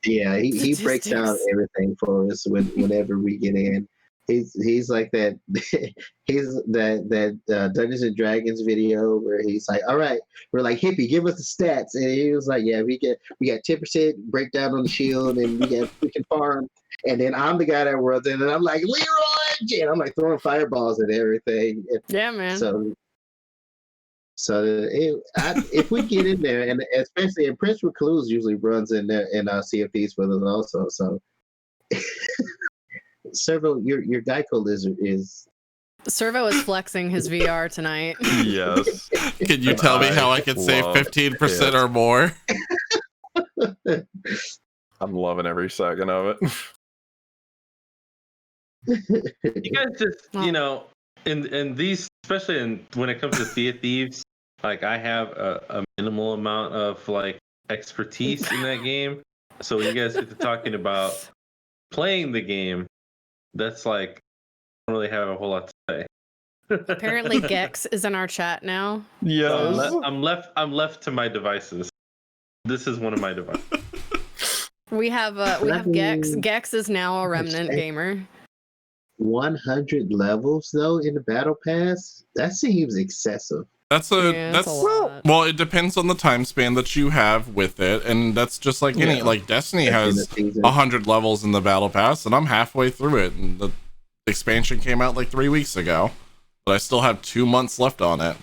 yeah. He breaks down Statistics. everything for us whenever we get in. He's like that. He's that Dungeons and Dragons video where he's like, "All right, we're like Hippie, give us the stats," and he was like, "Yeah, we got 10% breakdown on the shield, and we can farm." And then I'm the guy that runs in, and I'm like, "Leroy!" And I'm like throwing fireballs and everything. Yeah, man. If we get in there, and especially in Prince Recluse usually runs in there in CFDs with us also. So, Servo, your Geico lizard is. Servo is flexing his VR tonight. Yes. Can you tell me how I I can save love 15% it. or more? I'm loving every second of it. You guys just, Oh. you know, in these, especially when it comes to Sea of Thieves, like I have a minimal amount of like expertise in that game. So when you guys get to talking about playing the game, that's like I don't really have a whole lot to say. Apparently, Gex is in our chat now. Yes. I'm left to my devices. This is one of my devices. We have Gex. Gex is now a Remnant gamer. 100 levels though in the battle pass. That seems excessive. That's That's a lot. well, it depends on the time span that you have with it, and that's just like any Yeah. like Destiny In has the season. 100 levels in the battle pass, and I'm halfway through it, and the expansion came out like 3 weeks ago, but I still have 2 months left on it.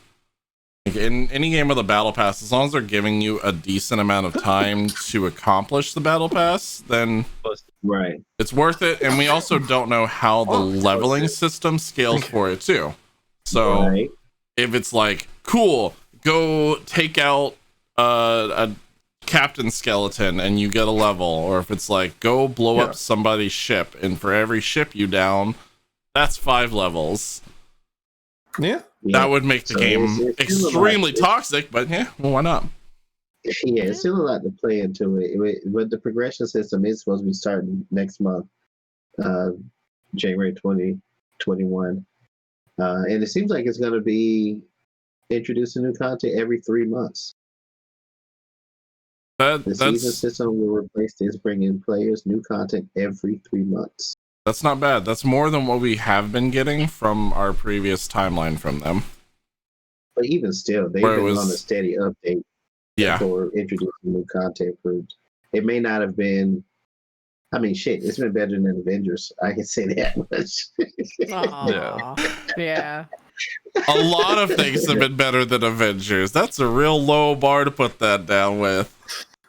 Like, in any game with a battle pass, as long as they're giving you a decent amount of time to accomplish the battle pass, then Right. it's worth it. And we also don't know how the leveling system scales for it too. So Right. if it's like, cool, go take out a captain skeleton and you get a level, or if it's like, go blow up somebody's ship, and for every ship you down, that's 5 levels. Yeah. Yeah. That would make the So game it's still a extremely lot. toxic, but yeah, well, why not? Yeah, it's still a lot to play into it. But the progression system is supposed to be starting next month, January 2021. And it seems like it's going to be introducing new content every 3 months. The season That's system will replace this, bringing players new content every 3 months. that's not bad. That's more than what we have been getting from our previous timeline from them. But even still, they've Where it been was- on a steady update Yeah. for introducing new content. It may not have been. I mean, shit, it's been better than Avengers. I can say that much. Aw. Yeah. A lot of things have been better than Avengers. That's a real low bar to put that down with.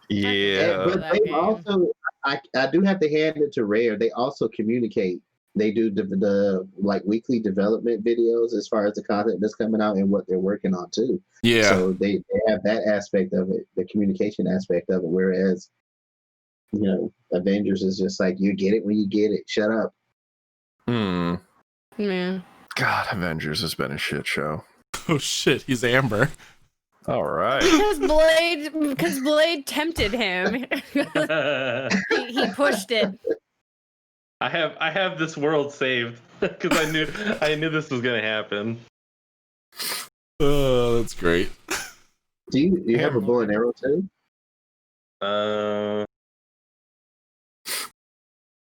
Yeah. But that they game. also, I do have to hand it to Rare. They also communicate. They do the like weekly development videos as far as the content that's coming out and what they're working on too. Yeah. So they have that aspect of it, the communication aspect of it. Whereas, Avengers is just like, you get it when you get it. Shut up. Hmm. Yeah. God, Avengers has been a shit show. Oh shit, he's Amber. All right. Because Blade tempted him. he pushed it. I have this world saved because I knew this was gonna happen. Oh, that's great. Do you have a bow and arrow too?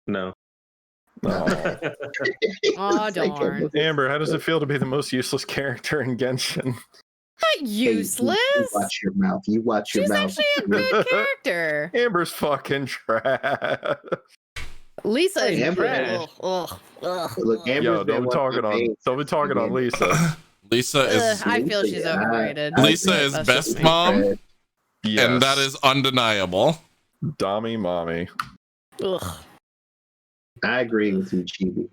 No. Oh. Oh darn! Amber, how does it feel to be the most useless character in Genshin? Not useless. You watch your mouth. You watch your She's mouth. actually a good character. Amber's fucking trash. Lisa is Amber- trash. Ugh. Look, Amber's Yo, been one of my main don't be talking on since the Lisa. Lisa is I feel she's Yeah, overrated. Lisa but is that's best just me. mom, Yes. and that is undeniable. Dommy mommy. Ugh. I agree with you, Chibi.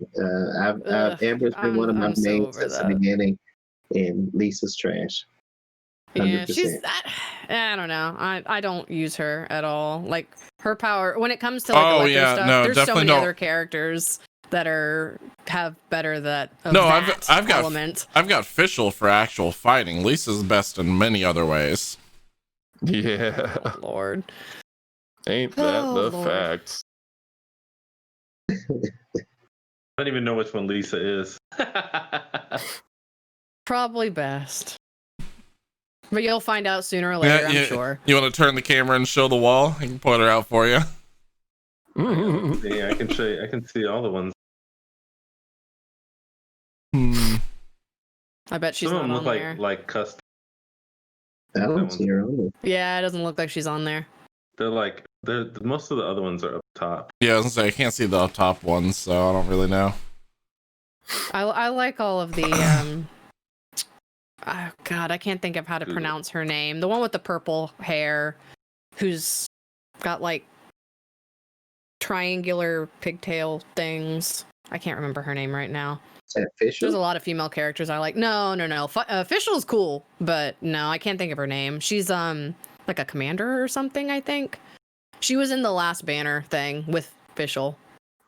Amber's been one of my I'm so main over since the that. beginning, and Lisa's trash. 100%. Yeah, she's. I don't know. I don't use her at all. Like her power when it comes to like electro stuff. no, there's so definitely many don't. other characters that have better of No, that I've got element. I've got Fischl for actual fighting. Lisa's best in many other ways. Yeah. Oh, Lord. Ain't that Oh, the Lord. facts? I don't even know which one Lisa is. Probably best. But you'll find out sooner or later, I'm sure. You want to turn the camera and show the wall? I can point her out for you. Yeah, I can show you. I can see all the ones. I bet she's Some of not them on look there. like custom. I don't see her on there. Yeah, it doesn't look like she's on there. They're most of the other ones are up top. Yeah, I was gonna say I can't see the top ones, so I don't really know. I like all of the oh God, I can't think of how to pronounce her name. The one with the purple hair, who's got like triangular pigtail things. I can't remember her name right now. Is that Fisher? There's a lot of female characters I like. No. Official's cool, but no, I can't think of her name. She's like a commander or something, I think. She was in the last banner thing with Official.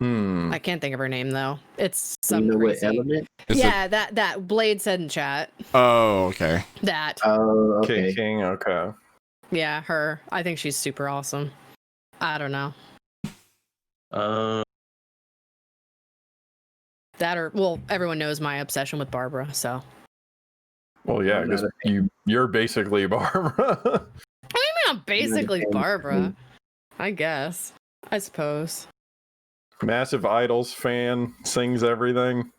I can't think of her name though. It's some You know crazy. what element? That Blade said in chat. Oh, okay. That. Oh, okay. King, okay. Yeah, her. I think she's super awesome. I don't know. That or well, everyone knows my obsession with Barbara, so. Well, yeah, because you're basically Barbara. I mean, I'm basically Barbara. I guess. I suppose. Massive Idols fan, sings everything.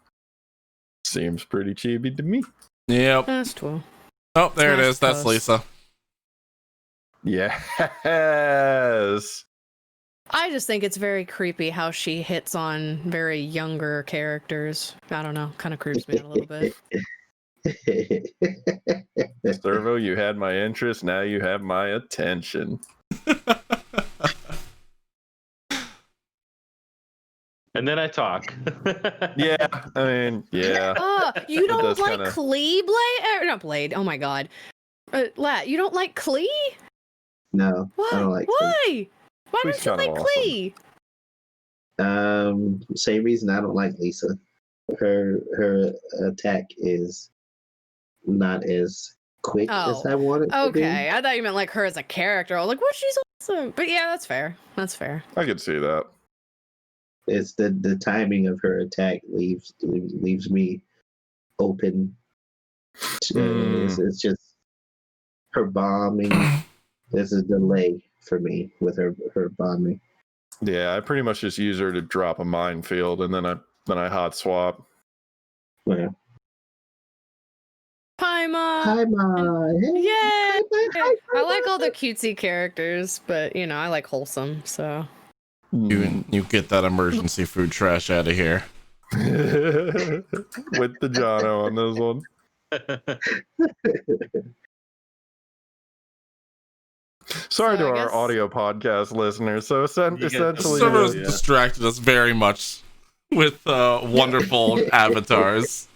Seems pretty chibi to me. Yep. That's cool. Oh, there it I is. That's suppose. Lisa. Yes. I just think it's very creepy how she hits on very younger characters. I don't know, kind of creeps me out a little bit. Servo, you had my interest, now you have my attention. And then I talk. Yeah, I mean, yeah. Oh, you don't does like kinda- Klee Blade? Not Blade. Oh my God. Lat, you don't like Klee? No, Why? I don't like Why? Why Klee's don't you kinda like Klee? Same reason I don't like Lisa. Her attack is not as quick as I want it to be. Okay, I thought you meant like her as a character. I was like, what? She's awesome. But yeah, that's fair. That's fair. I could see that. It's the timing of her attack leaves me open. It's just her bombing. There's a delay for me with her bombing. Yeah, I pretty much just use her to drop a minefield, and then I hot swap. Yeah. Paimon! Hi, Ma. Hey. Yay! Hi, I like all the cutesy characters, but you know, I like wholesome, so. You get that emergency food trash out of here. With the Jono on this one. Sorry So to I our guess- audio podcast listeners. So essentially, Servo's distracted us very much with wonderful avatars.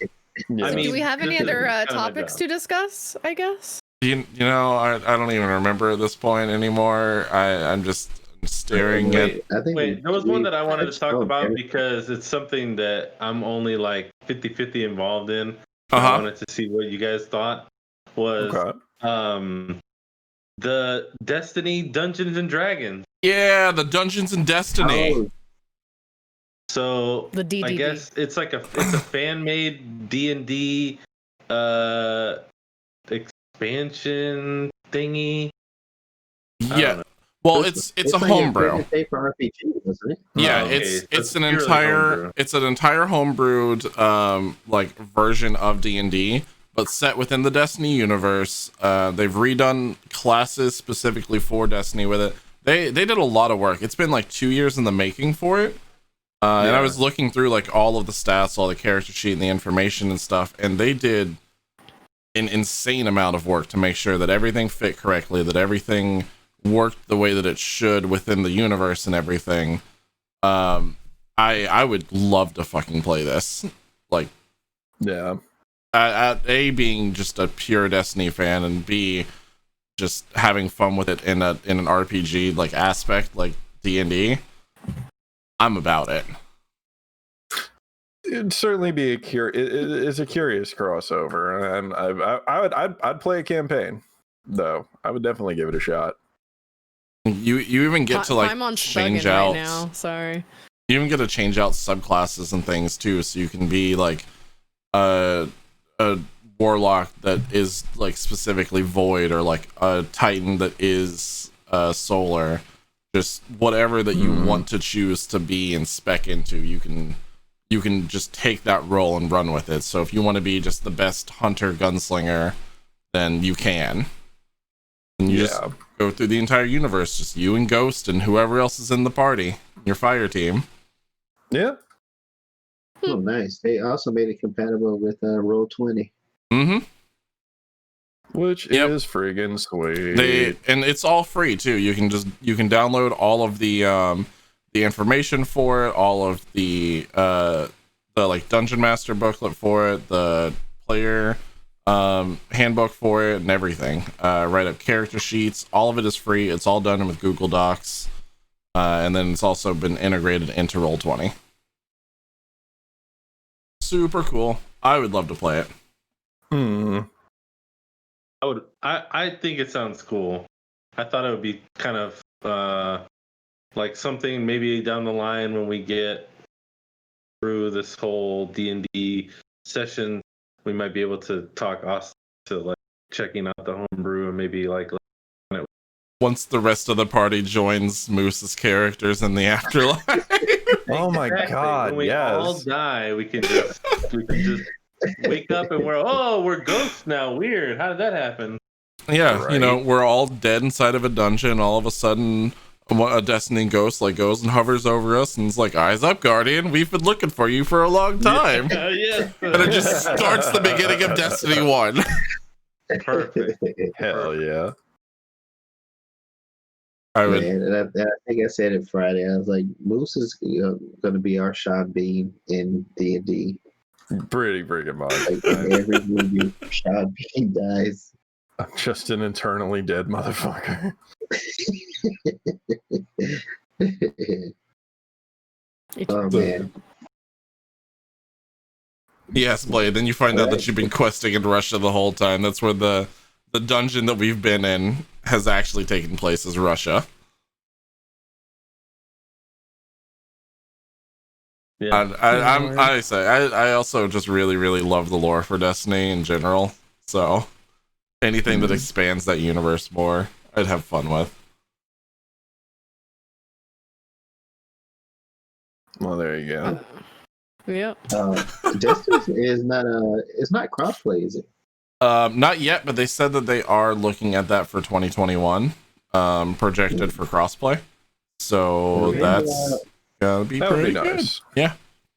yeah. I mean, Do we have any this is other kind of my topics job. to discuss, I guess? You know, I don't even remember at this point anymore. I'm just staring at. Wait, there was one that I wanted to talk about Okay. because it's something that I'm only like 50-50 involved in. I Uh-huh. wanted to see what you guys thought was Okay. the Destiny Dungeons and Dragons. Yeah, the Dungeons and Destiny. Oh, So The DDD. I guess it's a fan made D&D expansion thingy. Yeah. Well, it's a like homebrew. For RPG, isn't it? Yeah, Oh, okay. it's So an purely entire homebrew. it's an entire homebrewed like version of D&D, but set within the Destiny universe. They've redone classes specifically for Destiny with it. They did a lot of work. It's been like 2 years in the making for it. And I was looking through like all of the stats, all the character sheet and the information and stuff, and they did an insane amount of work to make sure that everything fit correctly, that everything worked the way that it should within the universe and everything. I would love to fucking play this. Like, Yeah. at A, being just a pure Destiny fan, and B, just having fun with it in an RPG like aspect like D&D. I'm about it. It'd certainly be it's a curious crossover, and I'd play a campaign, though. I would definitely give it a shot. You even get to like I'm on change Stuggin out. right now. Sorry. You even get to change out subclasses and things too, so you can be like a warlock that is like specifically void, or like a titan that is solar. Just whatever that you want to choose to be and spec into, you can just take that role and run with it. So if you want to be just the best hunter gunslinger, then you can. And you just go through the entire universe, just you and Ghost and whoever else is in the party, your fire team. Yeah. Oh, nice. They also made it compatible with Roll20. Mm-hmm. Which is friggin' sweet. And it's all free too. You can download all of the information for it, all of the like Dungeon Master booklet for it, the player handbook for it, and everything. Write up character sheets. All of it is free. It's all done with Google Docs, and then it's also been integrated into Roll20. Super cool. I would love to play it. I think it sounds cool. I thought it would be kind of like something maybe down the line when we get through this whole D&D session, we might be able to talk us to like checking out the homebrew and maybe like once the rest of the party joins Moose's characters in the afterlife. Oh my god, when we all die, we can just wake up and we're ghosts now. Weird. How did that happen? Yeah, Right. you know, we're all dead inside of a dungeon. All of a sudden, a Destiny ghost like goes and hovers over us and is like, "Eyes up, Guardian! We've been looking for you for a long time." Yeah. And it just starts the beginning of Destiny 1. Perfect. Hell yeah. I would. Man, and I think I said it Friday. I was like, Moose is going to be our Sean Bean in D&D. Pretty friggin' much. Like in every movie, Sean Bean dies. I'm just an eternally dead motherfucker. Oh man. Yes, Blade. Then you find out that you've been questing in Russia the whole time. That's where the dungeon that we've been in has actually taken place, is Russia. Yeah. I also just really, really love the lore for Destiny in general. So anything that expands that universe more, I'd have fun with. Well, there you go. Yep. Destiny is not it's not crossplay, is it? Not yet, but they said that they are looking at that for 2021, projected for crossplay. So that's gonna be That would pretty be good. nice. Yeah.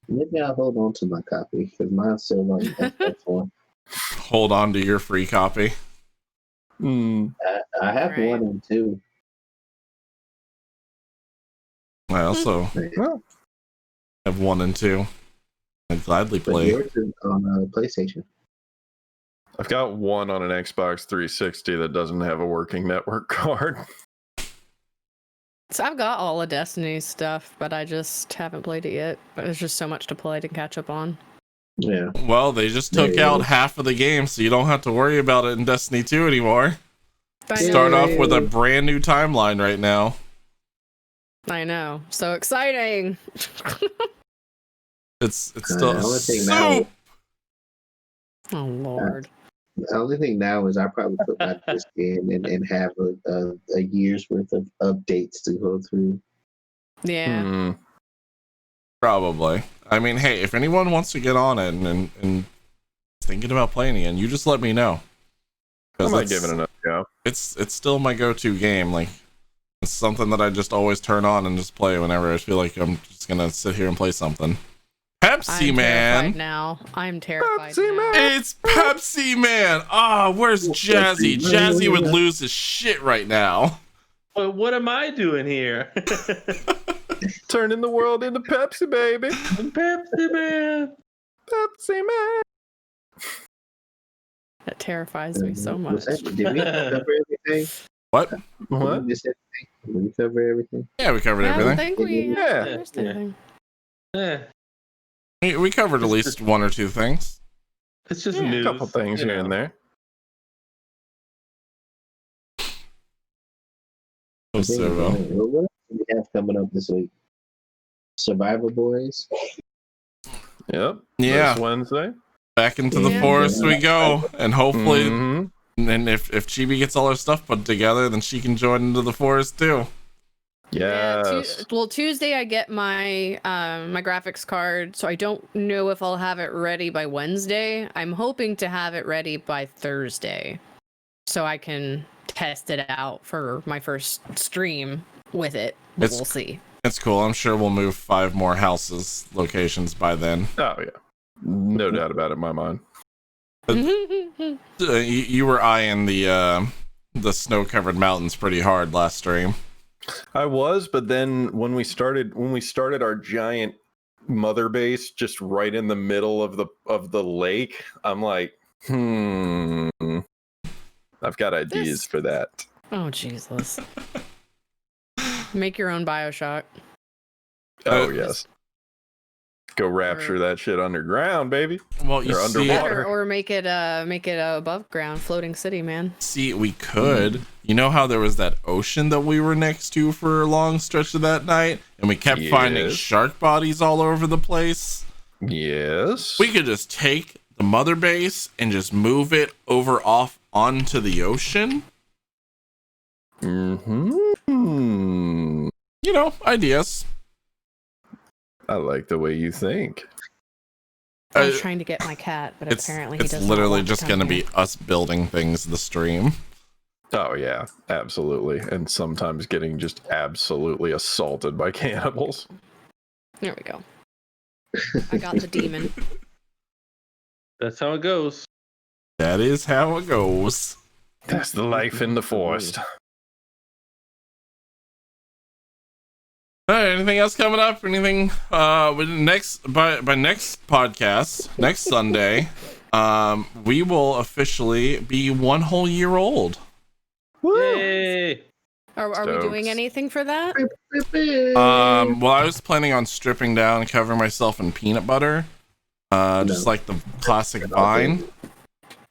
Maybe I'll hold on to my copy because mine's still on Xbox One. Hold on to your free copy. I have Right. 1 and 2. I also have 1 and 2. I'd gladly But play. yours is on PlayStation. I've got one on an Xbox 360 that doesn't have a working network card. So I've got all of Destiny's stuff, but I just haven't played it yet. There's just so much to play to catch up on. Yeah. Well, they just took out half of the game, so you don't have to worry about it in Destiny 2 anymore. Start off with a brand new timeline right now. I know. So exciting. It's still I would think soup. now- Oh Lord. The only thing now is I probably put my disc in and have a year's worth of updates to go through. Yeah. Probably. I mean, hey, if anyone wants to get on it and thinking about playing again, you just let me know. I might give it another go. It's still my go-to game. Like, it's something that I just always turn on and just play whenever I feel like I'm just gonna sit here and play something. Pepsi I'm Man. terrified now. I'm terrified Pepsi now. Man. It's Pepsi Man. Ah, where's Jazzy? Jazzy would lose his shit right now. But what am I doing here? Turning the world into Pepsi, baby. Pepsi Man. Pepsi Man. That terrifies me so much. Did we cover everything? What? What? Did we cover everything? Yeah, we covered I don't everything. think we Yeah. missed anything. Eh, We covered at least one or two things. it's just Yeah. A news. couple things you here know. and there. So, What else do we have coming up this week? Survivor Boys. Yep. yeah, This Wednesday. back into the Yeah. forest we go, and hopefully, Mhm. and if Chibi gets all her stuff put together, then she can join into the forest too. Yes. Tuesday I get my my graphics card, so I don't know if I'll have it ready by Wednesday. I'm hoping to have it ready by Thursday, so I can test it out for my first stream with it. But It's- we'll see. It's cool. I'm sure we'll move 5 more houses locations by then. Oh yeah. No doubt about it in my mind. You were eyeing the snow-covered mountains pretty hard last stream. I was, but then when we started our giant mother base just right in the middle of the lake, I'm like, I've got ideas This- for that. Oh Jesus! Make your own BioShock. Oh yes. Go rapture that shit underground, baby. Well, you Or see, underwater. Or make it above ground floating city, man. we could. You know how there was that ocean that we were next to for a long stretch of that night, and we kept finding Yes. shark bodies all over the place? Yes. We could just take the mother base and just move it over off onto the ocean. Mm-hmm. You know, ideas. I like the way you think. I was trying to get my cat, but apparently he it's doesn't. literally just going to be us building things the stream. Oh yeah, absolutely. And sometimes getting just absolutely assaulted by cannibals. There we go. I got the demon. That's how it goes. That is how it goes. That's the life in the forest. All right, anything else coming up? Anything with next by next podcast, next Sunday, we will officially be 1 whole year old. Yay! Are we Stokes. doing anything for that? Well, I was planning on stripping down and covering myself in peanut butter, just like the classic Vine.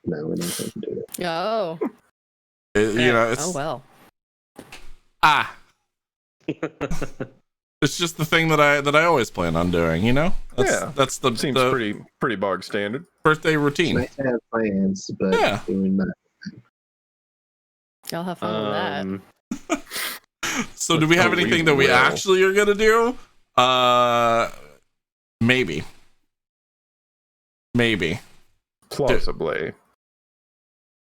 No, we're not going to do it. Oh. It's Oh well. It's just the thing that I always plan on doing. You know, that's the Seems the pretty bog standard. birthday It's routine. nice to have plans, but Yeah. we're not. Y'all have fun with that. So, do we have Oh, we anything that we will. actually are gonna do? Maybe. Plausibly.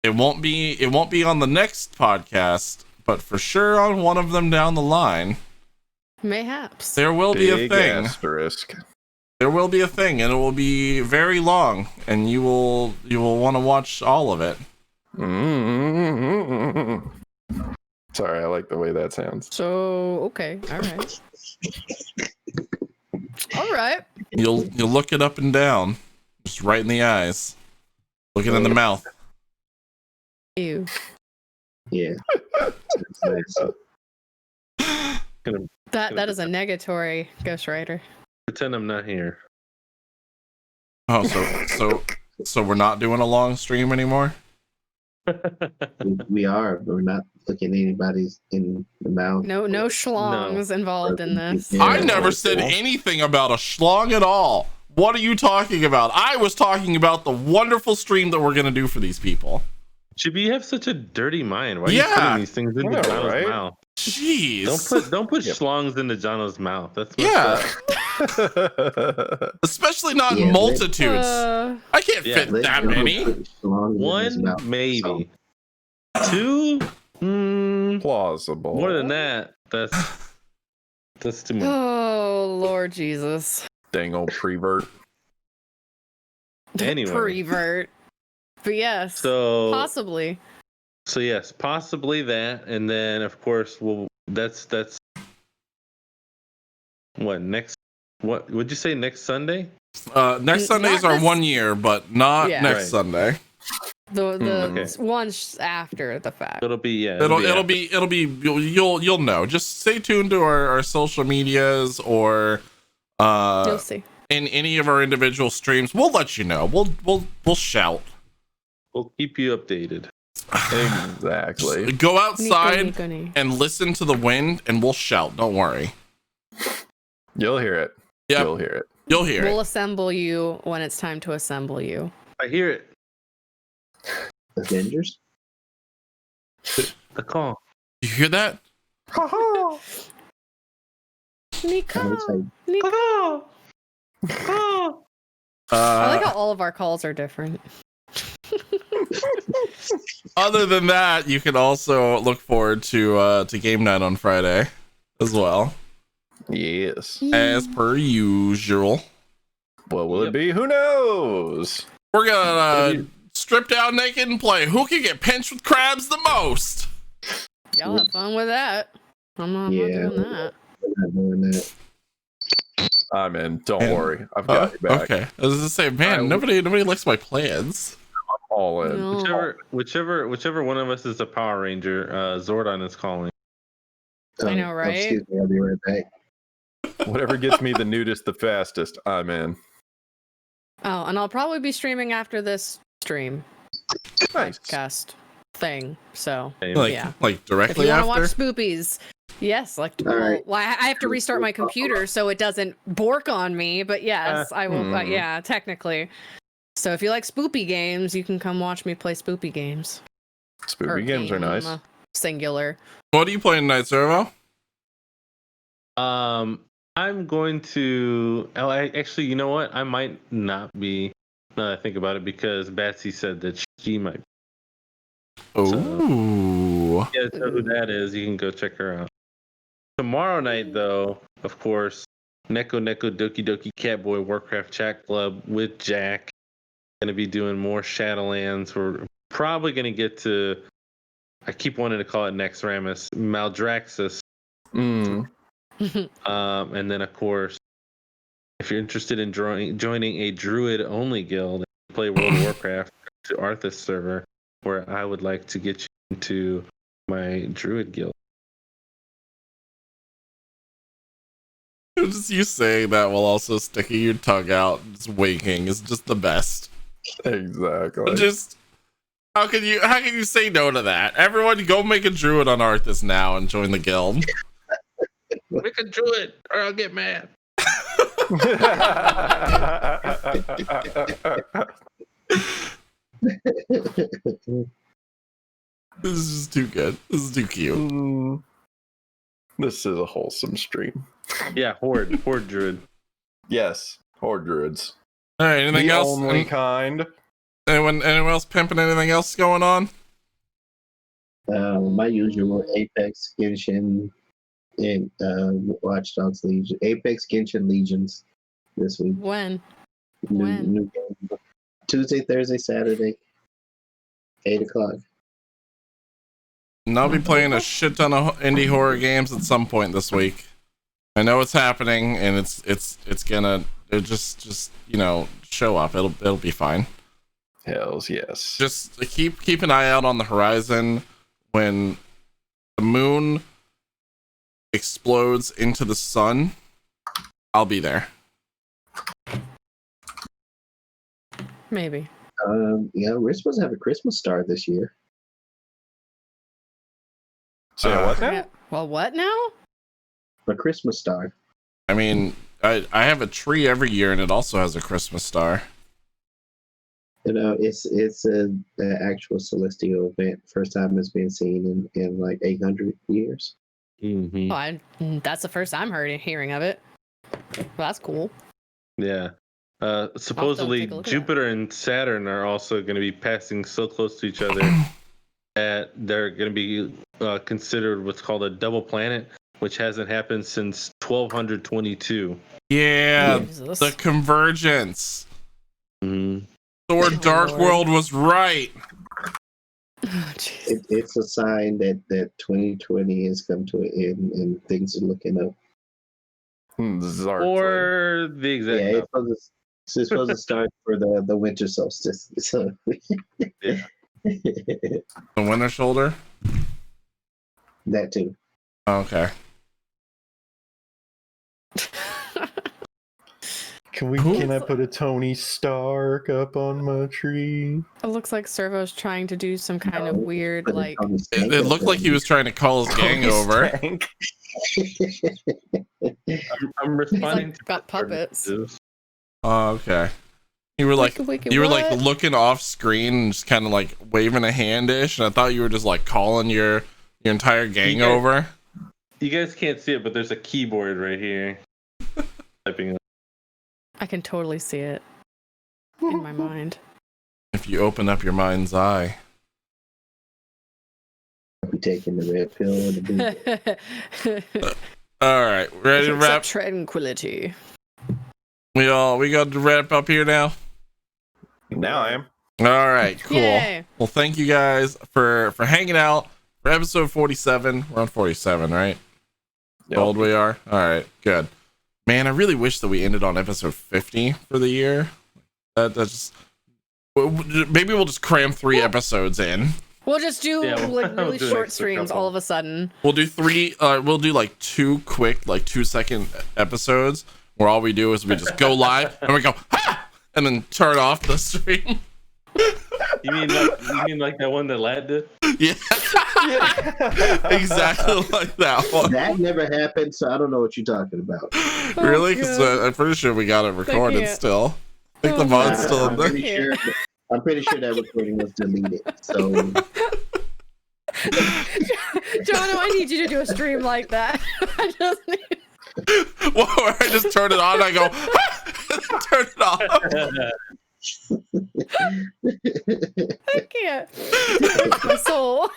It won't be on the next podcast, but for sure on one of them down the line. Mayhaps. There will be a Big thing. asterisk. There will be a thing, and it will be very long, and you will want to watch all of it. Mm-hmm. Sorry, I like the way that sounds. So okay. All right. All right. You'll look it up and down, just right in the eyes, looking in the mouth. Ew. Yeah. It's nice. That is a negatory, Ghost Rider. Pretend I'm not here. Oh, so we're not doing a long stream anymore. We are. We're not looking anybody's in the mouth. No schlongs involved in this. Yeah. I never said anything about a schlong at all. What are you talking about? I was talking about the wonderful stream that we're gonna do for these people. Chibi, you have such a dirty mind. Why are you putting these things into Jono's mouth? Jeez. Don't put schlongs into Jono's mouth. That's Especially not in multitudes. I can't fit that many. One, maybe. Two, plausible. More than that, that's too much. Oh Lord Jesus. Dang old prevert. Anyway. Prevert. But yes. So possibly. So yes, possibly that, and then of course that's what next? What would you say next Sunday? Next Sunday is our 1 year, but not next Sunday. The ones after the fact. It'll be It'll be you'll know. Just stay tuned to our social medias or you'll see in any of our individual streams. We'll let you know. We'll shout. We'll keep you updated. Exactly. Just go outside and listen to the wind, and we'll shout. Don't worry. You'll hear it. Yeah, you'll hear it. You'll hear it. We'll assemble you when it's time to assemble you. I hear it. Avengers. The call. You hear that? Nico. Nico. I like how all of our calls are different. Other than that, you can also look forward to game night on Friday as well. Yes. As per usual. What will it be? Who knows? We're gonna strip down naked and play who can get pinched with crabs the most. Y'all have fun with that. I'm not doing that. We're not doing that. I'm in. Don't worry. I've got you back. Okay. I was gonna say, man, nobody likes my plans. I'm all in. No. Whichever one of us is a Power Ranger, Zordon is calling. I know, right? Excuse me, I'll be right back. Whatever gets me the nudist the fastest, I'm in. Oh, and I'll probably be streaming after this stream. Nice. Podcast thing. So like directly if you after. Want to watch Spoopies? Yes, like well, I have to restart my computer so it doesn't bork on me. But yes, I will. Yeah, technically. So if you like spoopy games, you can come watch me play spoopy games. Spoopy games are nice. Singular. What are you playing tonight, Servo? I'm going to. Actually, you know what? I might not be. Now that I think about it, because Batsy said that she might. Oh. So, you guys know who that is. You can go check her out. Tomorrow night, though, of course, Neko Doki Doki Catboy Warcraft Chat Club with Jack. Going to be doing more Shadowlands. We're probably going to get to. I keep wanting to call it Nex Ramus, Maldraxxus. And then, of course, if you're interested in joining a Druid-only guild and play World of Warcraft, to Arthas server, where I would like to get you into my Druid guild. Just you saying that while also sticking your tongue out, just winking is just the best. Exactly. Just how can you say no to that? Everyone, go make a Druid on Arthas now and join the guild. Make a Druid, or I'll get mad. This is just too good. This is too cute. This is a wholesome stream. Yeah, Horde Druid. Yes, Horde Druids. All right, anything the else? Only kind. Anyone else pimping anything else going on? My usual Apex, Genshin, and Watch Dogs Legion. Apex, Genshin Legions this week. When? New game. Tuesday, Thursday, Saturday, 8:00. And I'll be playing a shit ton of indie horror games at some point this week. I know it's happening, and it's gonna just show up. It'll be fine. Hells yes. Just keep an eye out on the horizon. When the moon explodes into the sun, I'll be there. Maybe. We're supposed to have a Christmas star this year. So what now? Well, what now? A Christmas star. I mean, I have a tree every year, and it also has a Christmas star. It's an actual celestial event. First time it's been seen in like 800 years. Mm-hmm. That's the first I'm hearing of it. Well, that's cool. Yeah. Supposedly Jupiter and Saturn are also going to be passing so close to each other that they're going to be considered what's called a double planet, which hasn't happened since 1222. Yeah, Jesus. the convergence. Mm-hmm. Thor Dark Lord. World was right. Oh, It's a sign that 2020 has come to an end and things are looking up. Or the exact Yeah, it's supposed to start for the winter solstice. So yeah. The winter shoulder. that too. Okay. Can I put a Tony Stark up on my tree? It looks like Servo's trying to do some kind of weird, like. It looked like he was trying to call his gang over. I'm responding to got puppets. Oh, okay. You were like what? looking off screen and just kind of like waving a handish, and I thought you were just like calling your entire gang over. You guys can't see it, but there's a keyboard right here. Typing up. I can totally see it in my mind. If you open up your mind's eye. I'll be taking the red pill and the blue. All right, ready to wrap? Tranquility. We got to wrap up here now. Now I am. All right, cool. Yay. Well, thank you guys for hanging out for episode 47. We're on 47, right? Yep. How old we are? All right, good. Man, I really wish that we ended on episode 50 for the year. That's just maybe we'll just cram 3 episodes in. We'll just do like really do short extra streams couple. all of a sudden. We'll do 3. We'll do like 2 quick, like 2-second episodes where all we do is we just go live and we go ha! And then turn off the stream. You mean like that one that Lad did? Yeah. Exactly like that one. That never happened, so I don't know what you're talking about. Really? Because I'm pretty sure we got it recorded can't. still. I think the mod's still in I'm there. pretty sure that recording was deleted. So Jono, I need you to do a stream like that. I just need. Well, I just turn it on and I go turn it off. I can't. It's my soul.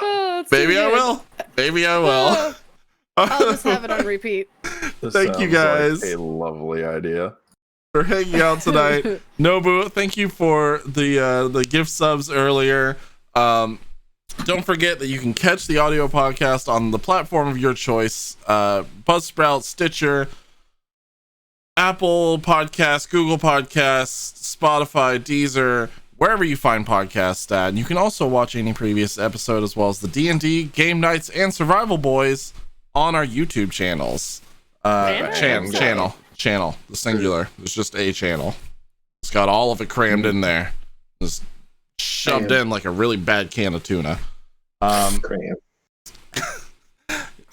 Oh, it's Maybe too I good. will. Maybe I will. I'll just have it on repeat. Thank you guys. Like a lovely idea. For hanging out tonight. Nobu, thank you for the gift subs earlier. Don't forget that you can catch the audio podcast on the platform of your choice. Buzzsprout, Stitcher, Apple Podcasts, Google Podcasts, Spotify, Deezer, wherever you find podcasts at. And you can also watch any previous episode as well as the D&D, Game Nights, and Survival Boys on our YouTube channels. Channel, the singular. There's just a channel. It's got all of it crammed in there. Just shoved in like a really bad can of tuna.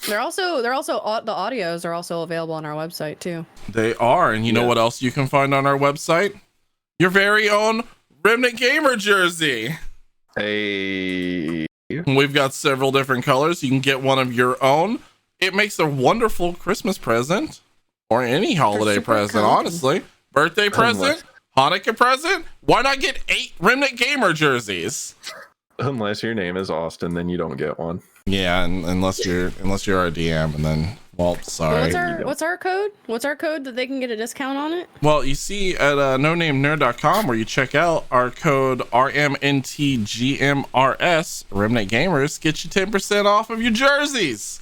They're also the audios are also available on our website too. They are, and you know what else you can find on our website? Your very own Remnant Gamer jersey. Hey. We've got several different colors. You can get one of your own. It makes a wonderful Christmas present or any holiday present, honestly. Birthday present, Hanukkah present. Why not get 8 Remnant Gamer jerseys? Unless your name is Austin, then you don't get one. Yeah, and unless you're our DM, and then well, sorry. What's our code? What's our code that they can get a discount on it? Well, you see at nonamenerd.com where you check out our code RMNTGMRS, Remnant Gamers, get you 10% off of your jerseys.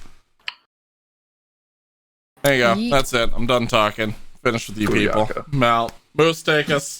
There you go. Yeet. That's it. I'm done talking. Finished with you people. Booyaka. I'm out. Moose, take us.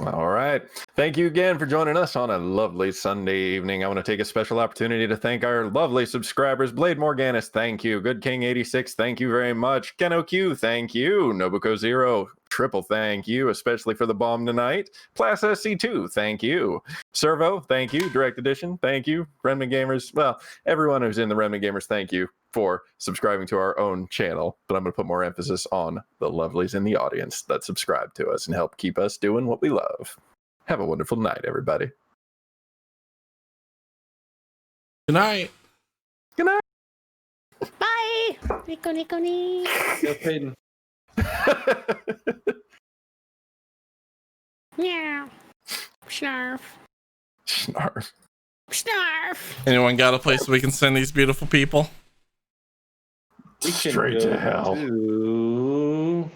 All right. Thank you again for joining us on a lovely Sunday evening. I want to take a special opportunity to thank our lovely subscribers. Blade Morganis, thank you. Good King 86, thank you very much. Keno Q, thank you. Nobuko Zero, triple thank you, especially for the bomb tonight. Plas SC2, thank you. Servo, thank you. Direct Edition, thank you. Remnant Gamers, well, everyone who's in the Remnant Gamers, thank you for subscribing to our own channel. But I'm going to put more emphasis on the lovelies in the audience that subscribe to us and help keep us doing what we love. Have a wonderful night, everybody. Good night. Good night. Bye. Nico, Nico, Nico. Go Peyton. Meow. Snarf. Snarf. Snarf. Anyone got a place we can send these beautiful people? We can Straight go to hell. to,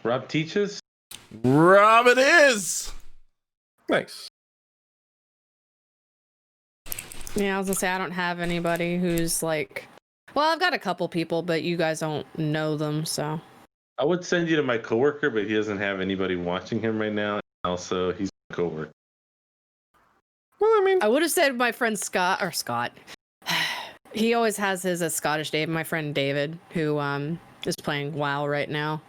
Rob Teaches. Rob it is. Nice. Yeah, I was gonna say I don't have anybody who's like. Well, I've got a couple people, but you guys don't know them, so. I would send you to my coworker, but he doesn't have anybody watching him right now. Also, he's a coworker. Well, I mean, I would have said my friend Scott. He always has his Scottish Dave. My friend David, who is playing WoW right now.